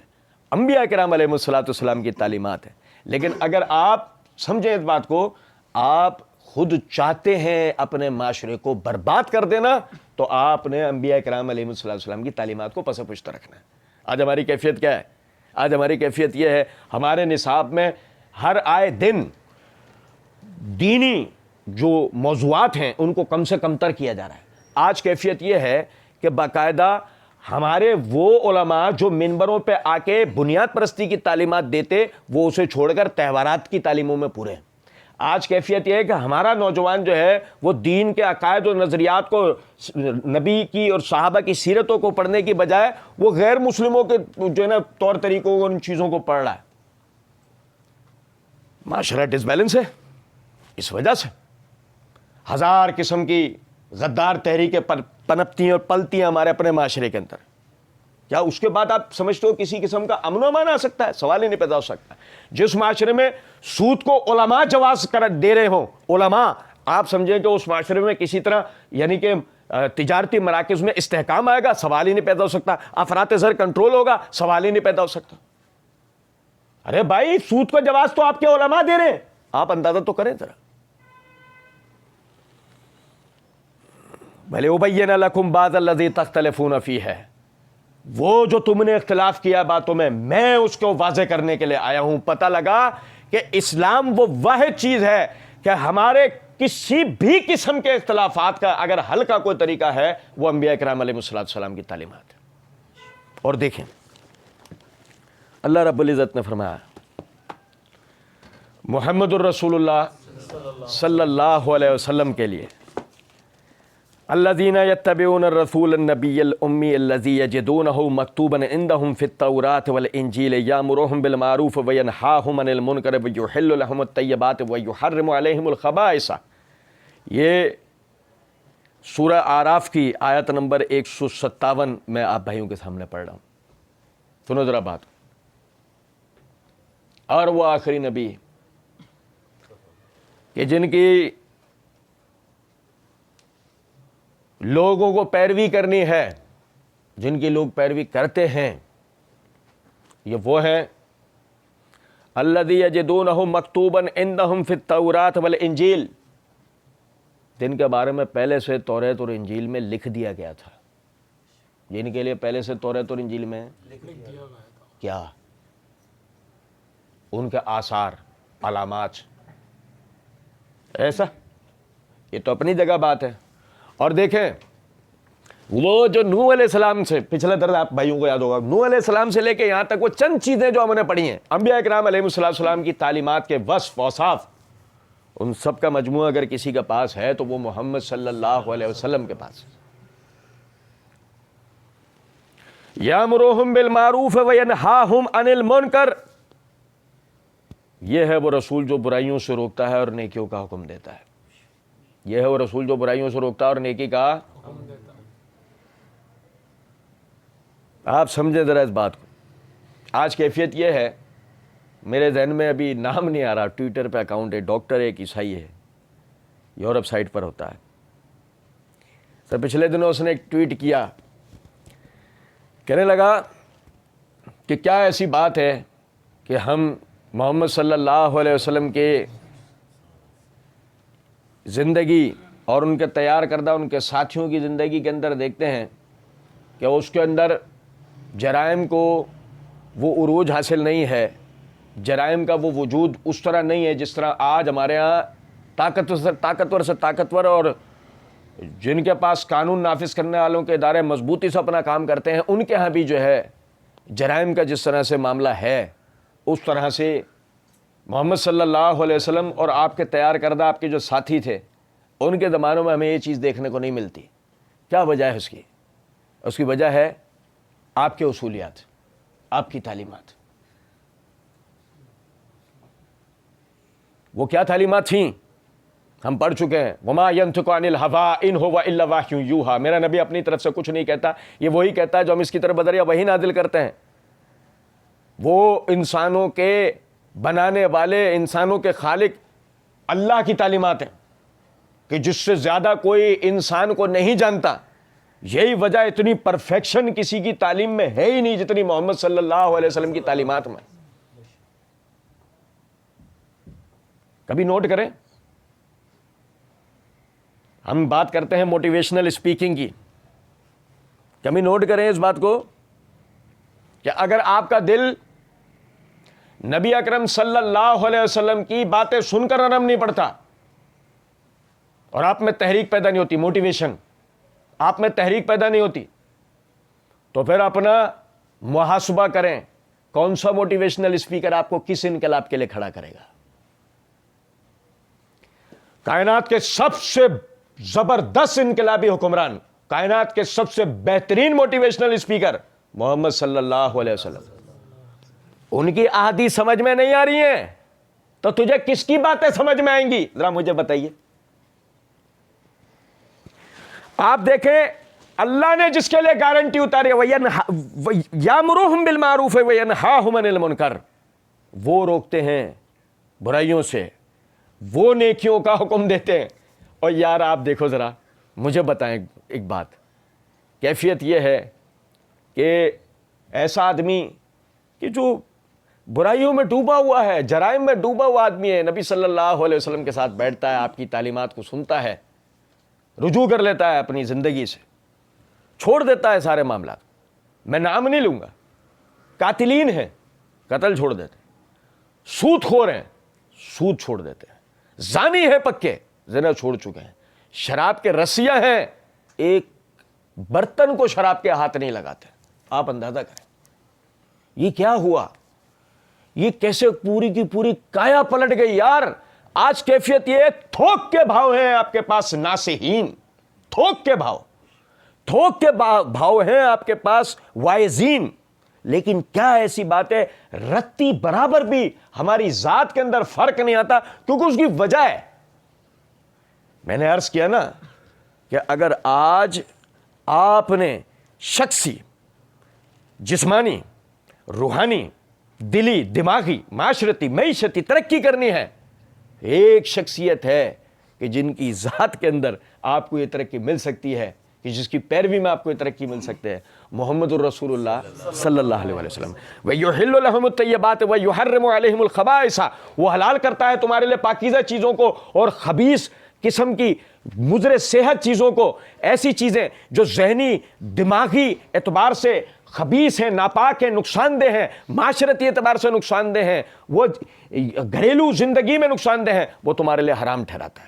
انبیاء کرام علیہ الصلوۃ والسلام کی تعلیمات ہے. لیکن اگر آپ سمجھیں اس بات کو، آپ خود چاہتے ہیں اپنے معاشرے کو برباد کر دینا، تو آپ نے انبیاء کرام علیہ الصلوۃ والسلام کی تعلیمات کو پس پشت رکھنا ہے. آج ہماری کیفیت کیا ہے؟ آج ہماری کیفیت یہ ہے، ہمارے نصاب میں ہر آئے دن دینی جو موضوعات ہیں ان کو کم سے کم تر کیا جا رہا ہے. آج کیفیت یہ ہے کہ باقاعدہ ہمارے وہ علماء جو منبروں پہ آ کے بنیاد پرستی کی تعلیمات دیتے وہ اسے چھوڑ کر تہوارات کی تعلیموں میں پورے ہیں. آج کیفیت یہ ہے کہ ہمارا نوجوان جو ہے وہ دین کے عقائد و نظریات کو، نبی کی اور صحابہ کی سیرتوں کو پڑھنے کی بجائے وہ غیر مسلموں کے جو ہے نا طور طریقوں کو، ان چیزوں کو پڑھ رہا ہے. معاشرہ ڈس بیلنس ہے. اس وجہ سے ہزار قسم کی غدار تحریکیں پنپتی ہیں اور پلتی ہیں ہمارے اپنے معاشرے کے اندر. کیا اس کے بعد آپ سمجھتے ہو کسی قسم کا امن و امان آ سکتا ہے؟ سوال ہی نہیں پیدا ہو سکتا. جس معاشرے میں سود کو علماء جواز کر دے رہے ہوں، علماء، آپ سمجھیں کہ اس معاشرے میں کسی طرح یعنی کہ تجارتی مراکز میں استحکام آئے گا؟ سوال ہی نہیں پیدا ہو سکتا. افراط زر کنٹرول ہوگا؟ سوال ہی نہیں پیدا ہو سکتا. ارے بھائی سود کا جواز تو آپ کے علماء دے رہے ہیں، آپ اندازہ تو کریں ذرا. بھلے ابین لکم بعض الذی تختلفون فیہ ہے، وہ جو تم نے اختلاف کیا باتوں میں اس کو واضح کرنے کے لیے آیا ہوں. پتہ لگا کہ اسلام وہ واحد چیز ہے کہ ہمارے کسی بھی قسم کے اختلافات کا اگر حل کا کوئی طریقہ ہے وہ انبیاء کرام علیہ السلام کی تعلیمات ہے. اور دیکھیں اللہ رب العزت نے فرمایا محمد الرسول اللہ صلی اللہ علیہ وسلم کے لیے الذین یتبعون الرسول النبی الامی الذی یجدونہ مکتوبا عندہم فی التوراۃ والانجیل یامرہم بالمعروف وینہاہم عن المنکر ویحل لہم الطیبات ویحرم علیہم الخبائث. یہ سورہ اعراف کی آیت نمبر 157 میں آپ بھائیوں کے سامنے پڑھ رہا ہوں. سنو ذرا بات. اور وہ آخری نبی کہ جن کی لوگوں کو پیروی کرنی ہے، جن کی لوگ پیروی کرتے ہیں، یہ وہ ہیں الذی یجدونہ مکتوبا عندہم فی التوراۃ والانجیل، جن کے بارے میں پہلے سے توریت اور انجیل میں لکھ دیا گیا تھا. جن کے لیے پہلے سے توریت اور انجیل میں کیا؟ ان کے آثار، علامات. ایسا یہ تو اپنی جگہ بات ہے. اور دیکھیں وہ جو نوح علیہ السلام سے پچھلے درس آپ بھائیوں کو یاد ہوگا، نوح علیہ السلام سے لے کے یہاں تک وہ چند چیزیں جو ہم نے پڑھی ہیں انبیاء کرام علیہ السلام کی تعلیمات کے وصف اوصاف، ان سب کا مجموعہ اگر کسی کے پاس ہے تو وہ محمد صلی اللہ علیہ وسلم کے پاس. یامرہم بالمعروف وینہاہم عن المنکر، یہ ہے وہ رسول جو برائیوں سے روکتا ہے اور نیکیوں کا حکم دیتا ہے. یہ ہے وہ رسول جو برائیوں سے روکتا ہے اور نیکی کا حکم دیتا ہے. آپ سمجھیں ذرا اس بات کو. آج کیفیت یہ ہے، میرے ذہن میں ابھی نام نہیں آ رہا، ٹویٹر پہ اکاؤنٹ ہے، ڈاکٹر ایک عیسائی ہے، یورپ سائٹ پر ہوتا ہے. تو پچھلے دنوں اس نے ایک ٹویٹ کیا، کہنے لگا کہ کیا ایسی بات ہے کہ ہم محمد صلی اللہ علیہ وسلم کے زندگی اور ان کے تیار کردہ ان کے ساتھیوں کی زندگی کے اندر دیکھتے ہیں کہ اس کے اندر جرائم کو وہ عروج حاصل نہیں ہے، جرائم کا وہ وجود اس طرح نہیں ہے جس طرح آج ہمارے ہاں طاقتور سے طاقتور اور جن کے پاس قانون نافذ کرنے والوں کے ادارے مضبوطی سے اپنا کام کرتے ہیں، ان کے ہاں بھی جو ہے جرائم کا جس طرح سے معاملہ ہے، اس طرح سے محمد صلی اللہ علیہ وسلم اور آپ کے تیار کردہ آپ کے جو ساتھی تھے ان کے زمانوں میں ہمیں یہ چیز دیکھنے کو نہیں ملتی. کیا وجہ ہے اس کی؟ اس کی وجہ ہے آپ کے اصولیات، آپ کی تعلیمات. وہ کیا تعلیمات تھیں ہم پڑھ چکے ہیں. وما ينطق عن الهوى ان هو الا وحی یوحی، میرا نبی اپنی طرف سے کچھ نہیں کہتا، یہ وہی کہتا ہے جو ہم اس کی طرف بدریہ وہی نازل کرتے ہیں. وہ انسانوں کے بنانے والے، انسانوں کے خالق اللہ کی تعلیمات ہیں کہ جس سے زیادہ کوئی انسان کو نہیں جانتا. یہی وجہ اتنی پرفیکشن کسی کی تعلیم میں ہے ہی نہیں جتنی محمد صلی اللہ علیہ وسلم کی تعلیمات میں. کبھی نوٹ کریں، ہم بات کرتے ہیں موٹیویشنل اسپیکنگ کی، کبھی نوٹ کریں اس بات کو کہ اگر آپ کا دل نبی اکرم صلی اللہ علیہ وسلم کی باتیں سن کر نرم نہیں پڑتا، اور آپ میں تحریک پیدا نہیں ہوتی, موٹیویشن آپ میں تحریک پیدا نہیں ہوتی, تو پھر اپنا محاسبہ کریں کون سا موٹیویشنل اسپیکر آپ کو کس انقلاب کے لیے کھڑا کرے گا. کائنات کے سب سے زبردست انقلابی حکمران, کائنات کے سب سے بہترین موٹیویشنل اسپیکر محمد صلی اللہ علیہ وسلم, ان کی احادیث سمجھ میں نہیں آ رہی ہیں تو تجھے کس کی باتیں سمجھ میں آئیں گی؟ ذرا مجھے بتائیے. آپ دیکھیں اللہ نے جس کے لیے گارنٹی اتاری یَأْمُرُهُم بِالْمَعْرُوفِ وَيَنْهَاهُمْ عَنِ الْمُنکَرِ, وہ روکتے ہیں برائیوں سے, وہ نیکیوں کا حکم دیتے ہیں. اور یار آپ دیکھو ذرا مجھے بتائیں ایک بات, کیفیت یہ ہے کہ ایسا آدمی کہ جو برائیوں میں ڈوبا ہوا ہے, جرائم میں ڈوبا ہوا آدمی ہے, نبی صلی اللہ علیہ وسلم کے ساتھ بیٹھتا ہے, آپ کی تعلیمات کو سنتا ہے, رجوع کر لیتا ہے اپنی زندگی سے, چھوڑ دیتا ہے سارے معاملات. میں نام نہیں لوں گا, قاتلین ہیں قتل چھوڑ دیتے ہیں, سود خور ہیں سود چھوڑ دیتے ہیں, زانی ہے پکے زنا چھوڑ چکے ہیں, شراب کے رسیاں ہیں ایک برتن کو شراب کے ہاتھ نہیں لگاتے. آپ اندازہ کریں یہ کیا ہوا, یہ کیسے پوری کی پوری کایا پلٹ گئی یار. آج کیفیت یہ تھوک کے بھاؤ ہیں آپ کے پاس ناسہین, تھوک کے بھاؤ, تھوک کے بھاؤ ہیں آپ کے پاس وائزین. لیکن کیا ایسی بات ہے رتی برابر بھی ہماری ذات کے اندر فرق نہیں آتا, کیونکہ اس کی وجہ ہے. میں نے عرض کیا نا کہ اگر آج آپ نے شخصی, جسمانی, روحانی, دلی, دماغی, معاشرتی, معیشتی ترقی کرنی ہے, ایک شخصیت ہے کہ جن کی ذات کے اندر آپ کو یہ ترقی مل سکتی ہے, کہ جس کی پیروی میں آپ کو یہ ترقی مل سکتے ہیں, محمد الرسول اللہ صلی اللہ علیہ وسلم. وَيُحِلُّ لَهُمُ الطَّيِّبَاتِ وَيُحَرِّمُ عَلَيْهِمُ الْخَبَائِثَ, وہ حلال کرتا ہے تمہارے لیے پاکیزہ چیزوں کو اور خبیث قسم کی مضر صحت چیزوں کو, ایسی چیزیں جو ذہنی دماغی اعتبار سے خبیث ہیں, ناپاک ہیں, نقصان دہ ہیں, معاشرتی اعتبار سے نقصان دہ ہیں, وہ گھریلو زندگی میں نقصان دہ ہیں, وہ تمہارے لیے حرام ٹھہراتا ہے.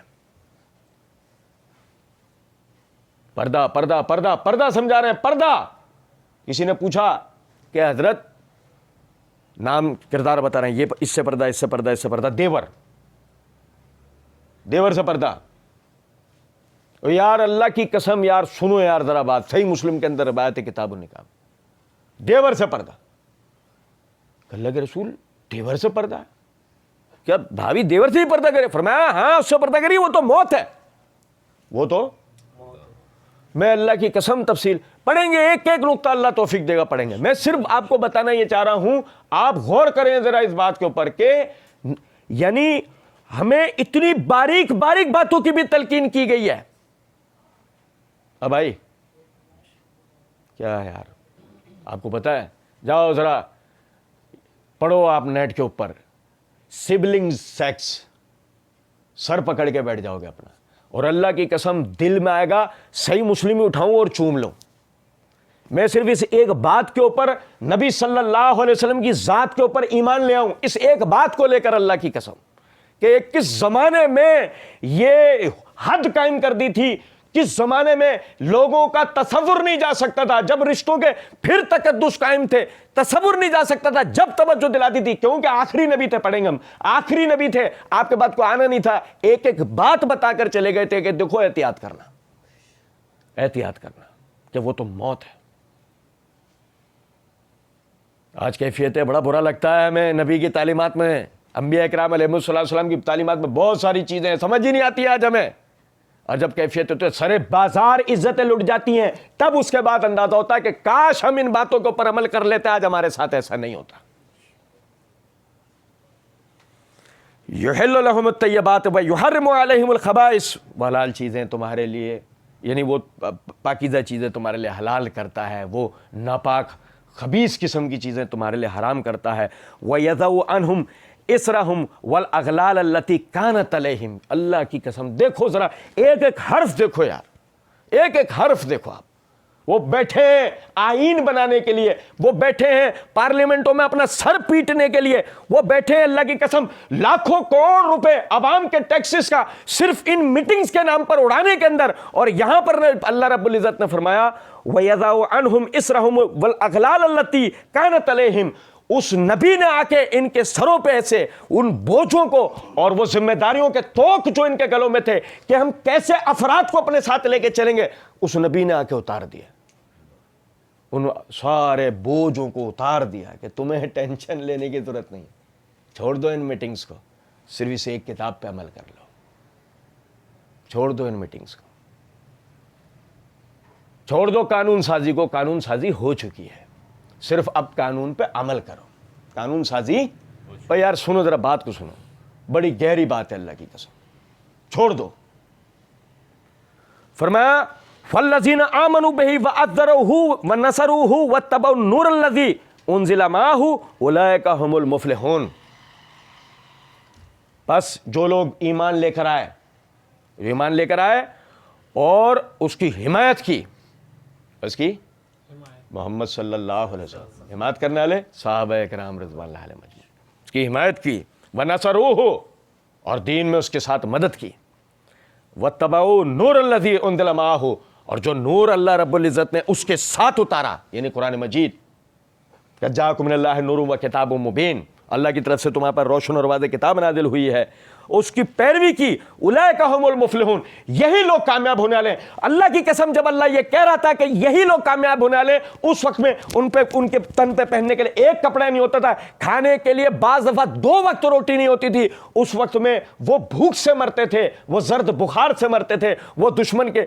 پردہ پردہ پردہ پردہ سمجھا رہے ہیں, پردہ. کسی نے پوچھا کہ حضرت نام کردار بتا رہے ہیں, یہ اس سے پردہ, اس سے پردہ, اس سے پردہ, دیور, دیور سے پردہ. یار اللہ کی قسم یار سنو یار ذرا بات, صحیح مسلم کے اندر روایت ہے کتاب النکاح, دیور سے پردہ. اللہ کے رسول دیور سے پردہ, کیا بھابھی دیور سے ہی پردہ کرے؟ فرمایا ہاں اس سے پردہ کری, وہ تو موت ہے, وہ تو. میں اللہ کی قسم تفصیل پڑھیں گے, ایک ایک نقطہ اللہ توفیق دے گا پڑھیں گے. میں صرف آپ کو بتانا یہ چاہ رہا ہوں, آپ غور کریں ذرا اس بات کے اوپر کہ یعنی ہمیں اتنی باریک باریک باتوں کی بھی تلقین کی گئی ہے. اب بھائی کیا ہے یار, آپ کو پتا ہے, جاؤ ذرا پڑھو آپ نیٹ کے اوپر, سبلنگ سیکس, سر پکڑ کے بیٹھ جاؤ گے اپنا, اور اللہ کی قسم دل میں آئے گا صحیح مسلم ہی اٹھاؤں اور چوم لوں. میں صرف اس ایک بات کے اوپر نبی صلی اللہ علیہ وسلم کی ذات کے اوپر ایمان لے آؤں, اس ایک بات کو لے کر اللہ کی قسم, کہ کس زمانے میں یہ حد قائم کر دی تھی, کس زمانے میں لوگوں کا تصور نہیں جا سکتا تھا, جب رشتوں کے پھر تقدس قائم تھے, تصور نہیں جا سکتا تھا, جب توجہ دلاتی تھی, کیونکہ آخری نبی تھے, پڑھیں گے ہم, آخری نبی تھے, آپ کے بعد کو آنا نہیں تھا, ایک ایک بات بتا کر چلے گئے تھے کہ دیکھو احتیاط کرنا, احتیاط کرنا, کہ وہ تو موت ہے. آج کیفیت ہے, بڑا برا لگتا ہے ہمیں نبی کی تعلیمات میں, انبیاء اکرام علیہ السلام کی تعلیمات میں بہت ساری چیزیں سمجھ ہی نہیں آتی آج ہمیں, اور جب کیفیت ہوتی ہے سرے بازار عزتیں لٹ جاتی ہیں, تب اس کے بعد اندازہ ہوتا ہے کہ کاش ہم ان باتوں کے اوپر عمل کر لیتے, آج ہمارے ساتھ ایسا نہیں ہوتا. یحل لہم الطیبات ویحرم علیہم الخبائث, حلال چیزیں تمہارے لیے, یعنی وہ پاکیزہ چیزیں تمہارے لیے حلال کرتا ہے, وہ ناپاک خبیث قسم کی چیزیں تمہارے لیے حرام کرتا ہے. وَيَضَعُ عَنْهُمْ اسرہم والاغلال التی کانت علیہم. اللہ کی قسم دیکھو ذرا ایک ایک حرف دیکھو یار, ایک ایک حرف دیکھو آپ, وہ بیٹھے ہیں آئین بنانے کے لیے, وہ بیٹھے ہیں پارلیمنٹوں میں اپنا سر پیٹنے کے لیے, وہ بیٹھے ہیں اللہ کی قسم لاکھوں کروڑ روپے عوام کے ٹیکسز کا صرف ان میٹنگز کے نام پر اڑانے کے اندر. اور یہاں پر اللہ رب العزت نے فرمایا وَيَضَعُ عَنْهُمْ إِصْرَهُمْ وَالْأَغْلَالَ الَّتِي كَانَتْ عَلَيْهِمْ, اس نبی نے آ کے ان کے سروں پہ ایسے ان بوجھوں کو اور وہ ذمہ داریوں کے توق جو ان کے گلوں میں تھے کہ ہم کیسے افراد کو اپنے ساتھ لے کے چلیں گے, اس نبی نے آ کے اتار دیا, ان سارے بوجھوں کو اتار دیا کہ تمہیں ٹینشن لینے کی ضرورت نہیں, چھوڑ دو ان میٹنگز کو, صرف اس ایک کتاب پہ عمل کر لو, چھوڑ دو ان میٹنگز کو, چھوڑ دو قانون سازی کو, قانون سازی ہو چکی ہے, صرف اب قانون پہ عمل کرو. قانون سازی بھائی یار سنو ذرا بات کو سنو, بڑی گہری بات ہے اللہ کی قسم, چھوڑ دو. فرمایا فالذین آمنوا بہ وعزروہ ونصروہ واتبعوا النور الذی انزل معہ اولئک ھم المفلحون. بس جو لوگ ایمان لے کر آئے اور اس کی حمایت کی, اس کی محمد صلی اللہ علیہ وسلم حمایت کرنے والے صحابہ کرام رضوان اللہ علیہم اجمعین, اس کی حمایت کی, ونصروہ اور دین میں اس کے ساتھ مدد کی, واتبعوا النور الذی انزل معہ اور جو نور اللہ رب العزت نے اس کے ساتھ اتارا یعنی قرآن مجید, قد جاءکم من اللہ نور و کتاب مبین, اللہ کی طرف سے تمہارے پر روشن اور واضح کتاب نازل ہوئی ہے, اس کی پیروی کی, اولئک ھم المفلحون, یہی لوگ کامیاب ہونے والے ہیں. اللہ کی قسم جب اللہ یہ کہہ رہا تھا کہ یہی لوگ کامیاب ہونے والے, اس وقت میں ان کے تن پہ پہننے کے لیے ایک کپڑا نہیں ہوتا تھا, کھانے کے لیے بعض دفعہ 2 وقت روٹی نہیں ہوتی تھی. اس وقت میں وہ بھوک سے مرتے تھے, وہ زرد بخار سے مرتے تھے, وہ دشمن کے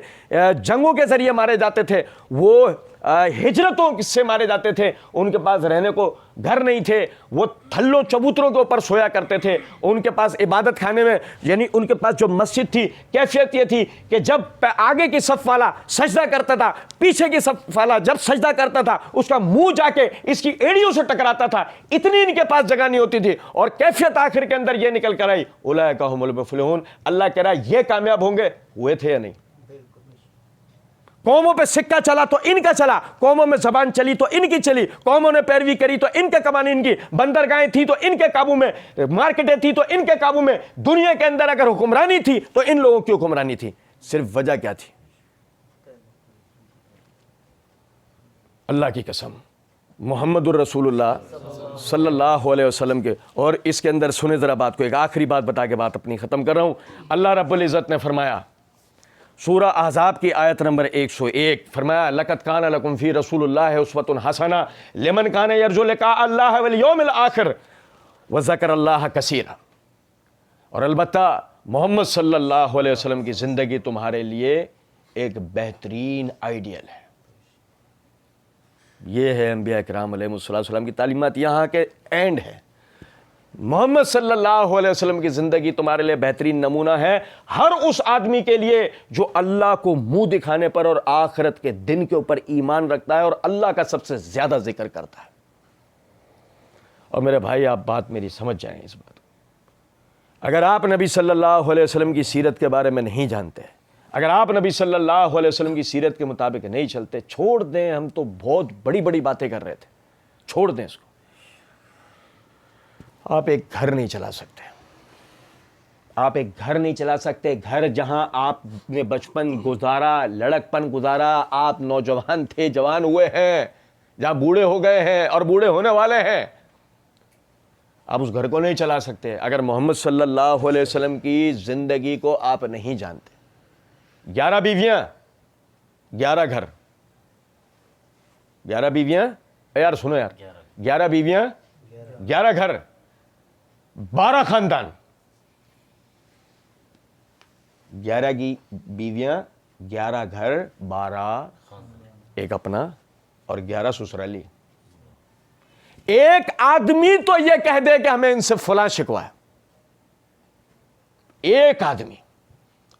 جنگوں کے ذریعے مارے جاتے تھے, وہ ہجرتوں سے مارے جاتے تھے, ان کے پاس رہنے کو گھر نہیں تھے, وہ تھلوں چبوتروں کے اوپر سویا کرتے تھے, ان کے پاس عبادت خانے میں یعنی ان کے پاس جو مسجد تھی کیفیت یہ تھی کہ جب آگے کی صف والا سجدہ کرتا تھا, پیچھے کی صف والا جب سجدہ کرتا تھا اس کا منہ جا کے اس کی ایڑیوں سے ٹکراتا تھا, اتنی ان کے پاس جگہ نہیں ہوتی تھی. اور کیفیت آخر کے اندر یہ نکل کر آئی اولئک ھم المفلحون. اللہ کہہ رہا ہے یہ کامیاب ہوں گے, ہوئے تھے یا نہیں؟ قوموں پہ سکہ چلا تو ان کا چلا, قوموں میں زبان چلی تو ان کی چلی, قوموں نے پیروی کری تو ان کے قوانین کی, بندرگاہیں تھی تو ان کے قابو میں, مارکیٹیں تھی تو ان کے قابو میں, دنیا کے اندر اگر حکمرانی تھی تو ان لوگوں کی حکمرانی تھی. صرف وجہ کیا تھی؟ اللہ کی قسم محمد الرسول اللہ صلی اللہ علیہ وسلم کے. اور اس کے اندر سنیں ذرا بات کو, ایک آخری بات بتا کے بات اپنی ختم کر رہا ہوں. اللہ رب العزت نے فرمایا سورہ احزاب کی آیت نمبر 101, فرمایا لقد کان لکم فی رسول اللہ اسوۃ حسنہ لمن کان یرجو لقاء اللہ والیوم الآخر وذکر اللہ کثیرا. اور البتہ محمد صلی اللہ علیہ وسلم کی زندگی تمہارے لیے ایک بہترین آئیڈیل ہے. یہ ہے انبیاء کرام علیہ السلام کی تعلیمات, یہاں کے اینڈ ہے. محمد صلی اللہ علیہ وسلم کی زندگی تمہارے لیے بہترین نمونہ ہے ہر اس آدمی کے لیے جو اللہ کو منہ دکھانے پر اور آخرت کے دن کے اوپر ایمان رکھتا ہے اور اللہ کا سب سے زیادہ ذکر کرتا ہے. اور میرے بھائی آپ بات میری سمجھ جائیں اس بات کو, اگر آپ نبی صلی اللہ علیہ وسلم کی سیرت کے بارے میں نہیں جانتے, اگر آپ نبی صلی اللہ علیہ وسلم کی سیرت کے مطابق نہیں چلتے, چھوڑ دیں, ہم تو بہت بڑی بڑی باتیں کر رہے تھے, چھوڑ دیں اس کو. آپ ایک گھر نہیں چلا سکتے, آپ ایک گھر نہیں چلا سکتے, گھر جہاں آپ نے بچپن گزارا, لڑکپن گزارا, آپ نوجوان تھے, جوان ہوئے ہیں, جہاں بوڑھے ہو گئے ہیں اور بوڑھے ہونے والے ہیں, آپ اس گھر کو نہیں چلا سکتے اگر محمد صلی اللہ علیہ وسلم کی زندگی کو آپ نہیں جانتے. 11 بیویاں 11 گھر, 11 بیویاں, یار سنو یار, 11 بیویاں 11 گھر, 12 خاندان, 11 کی بیویاں 11 گھر 12 ایک اپنا اور 11 سسرالی. ایک آدمی تو یہ کہہ دے کہ ہمیں ان سے فلاں شکوا ہے, ایک آدمی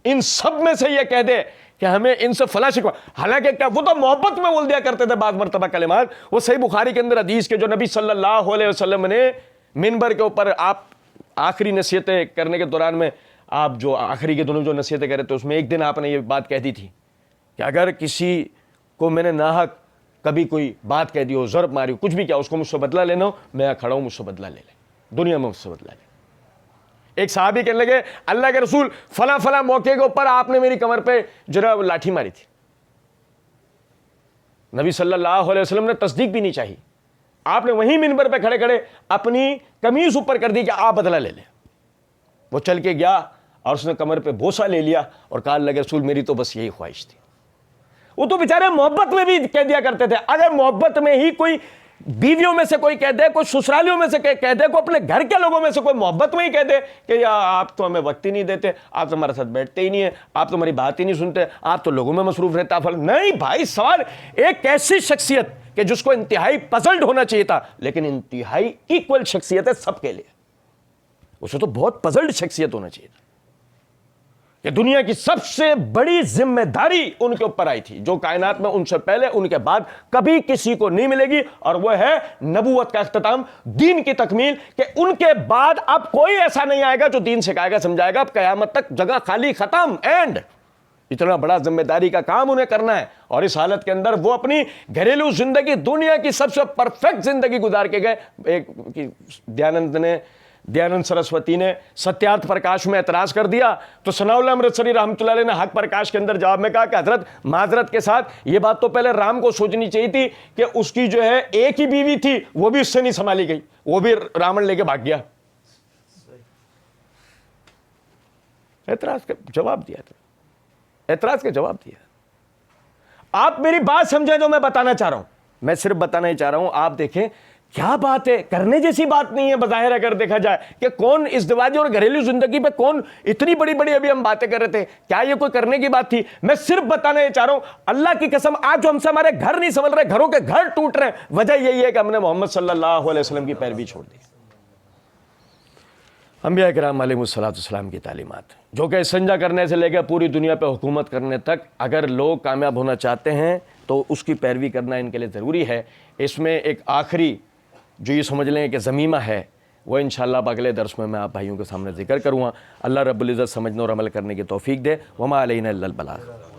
ان سب میں سے یہ کہہ دے کہ ہمیں ان سے فلاں شکوا, حالانکہ کیا وہ تو محبت میں بول دیا کرتے تھے بعض مرتبہ کلمات. وہ صحیح بخاری کے اندر حدیث کے جو نبی صلی اللہ علیہ وسلم نے منبر کے اوپر آپ آخری نصیحتیں کرنے کے دوران میں, آپ جو آخری کے دنوں جو نصیحتیں کر رہے تھے اس میں ایک دن آپ نے یہ بات کہہ دی تھی کہ اگر کسی کو میں نے ناحق کبھی کوئی بات کہہ دی ہو, ضرب ماری ہو, کچھ بھی کیا, اس کو مجھ سے بدلہ لینا ہو, میں کھڑا ہوں, مجھ سے بدلہ لے لیں, دنیا میں مجھ سے بدلہ لے. ایک صحابی کہنے لگے اللہ کے رسول فلاں فلاں موقع کے اوپر آپ نے میری کمر پہ جناب لاٹھی ماری تھی. نبی صلی اللہ علیہ وسلم نے تصدیق بھی نہیں چاہی, آپ نے وہیں منبر پہ کھڑے کھڑے اپنی قمیض اوپر کر دی کہ آپ بدلہ لے لیں. وہ چل کے گیا اور اس نے کمر پہ بوسہ لے لیا اور کہا اللہ کے رسول میری تو بس یہی خواہش تھی. وہ تو بیچارے محبت میں بھی کہہ دیا کرتے تھے, اگر محبت میں ہی کوئی بیویوں میں سے کوئی کہہ دے, کوئی سسرالیوں میں سے کہہ دے, کوئی اپنے گھر کے لوگوں میں سے کوئی محبت میں ہی کہہ دے کہ یار آپ تو ہمیں وقت ہی نہیں دیتے, آپ تو ہمارے ساتھ بیٹھتے ہی نہیں ہیں, آپ تو ہماری بات ہی نہیں سنتے, آپ تو لوگوں میں مصروف رہتا. نہیں بھائی, سوال ایک ایسی شخصیت کہ جس کو انتہائی پزلڈ ہونا چاہیے تھا, لیکن انتہائی ایکول شخصیت ہے سب کے لیے. اسے تو بہت پزلڈ شخصیت ہونا چاہیے تھا کہ دنیا کی سب سے بڑی ذمہ داری ان کے اوپر آئی تھی جو کائنات میں ان سے پہلے ان کے بعد کبھی کسی کو نہیں ملے گی, اور وہ ہے نبوت کا اختتام, دین کی تکمیل, کہ ان کے بعد اب کوئی ایسا نہیں آئے گا جو دین سکھائے گا سمجھائے گا. اب قیامت تک جگہ خالی, ختم, اینڈ. اتنا بڑا ذمہ داری کا کام انہیں کرنا ہے, اور اس حالت کے اندر وہ اپنی گھریلو زندگی دنیا کی سب سے پرفیکٹ زندگی گزار کے گئے. ایک دیانند سرسوتی نے ستیارتھ پرکاش میں اعتراض کر دیا تو ثناء اللہ امرتسری رحمۃ اللہ علیہ نے حق پرکاش کے اندر جواب میں کہا کہ حضرت معذرت کے ساتھ یہ بات تو پہلے رام کو سوچنی چاہیے تھی کہ اس کی جو ہے ایک ہی بیوی تھی, وہ بھی اس سے نہیں سنبھالی گئی, وہ بھی راون لے کے بھاگ گیا. اعتراض کا جواب دیا تھا, اعتراض کا جواب دیا. آپ میری بات سمجھیں جو میں بتانا چاہ رہا ہوں, میں صرف بتانا ہی چاہ رہا ہوں. آپ دیکھیں کیا بات ہے, کرنے جیسی بات نہیں ہے بظاہر اگر دیکھا جائے کہ کون ازدواجی اور گھریلو زندگی پہ کون اتنی بڑی بڑی ابھی ہم باتیں کر رہے تھے, کیا یہ کوئی کرنے کی بات تھی؟ میں صرف بتانا یہ چاہ رہا ہوں, اللہ کی قسم آج جو ہم سے ہمارے گھر نہیں سنبھل رہے, گھروں کے گھر ٹوٹ رہے ہیں, وجہ یہی ہے کہ ہم نے محمد صلی اللہ علیہ وسلم کی پیروی چھوڑ دی. انبیاء کرام علیہ السلام کی تعلیمات جو کہ استنجا کرنے سے لے کے پوری دنیا پہ حکومت کرنے تک, اگر لوگ کامیاب ہونا چاہتے ہیں تو اس کی پیروی کرنا ان کے لیے ضروری ہے. اس میں ایک آخری جو یہ سمجھ لیں کہ ضمیمہ ہے, وہ انشاءاللہ اگلے درس میں آپ بھائیوں کے سامنے ذکر کروں گا. اللہ رب العزت سمجھنے اور عمل کرنے کی توفیق دے. وما علینا الا البلاغ.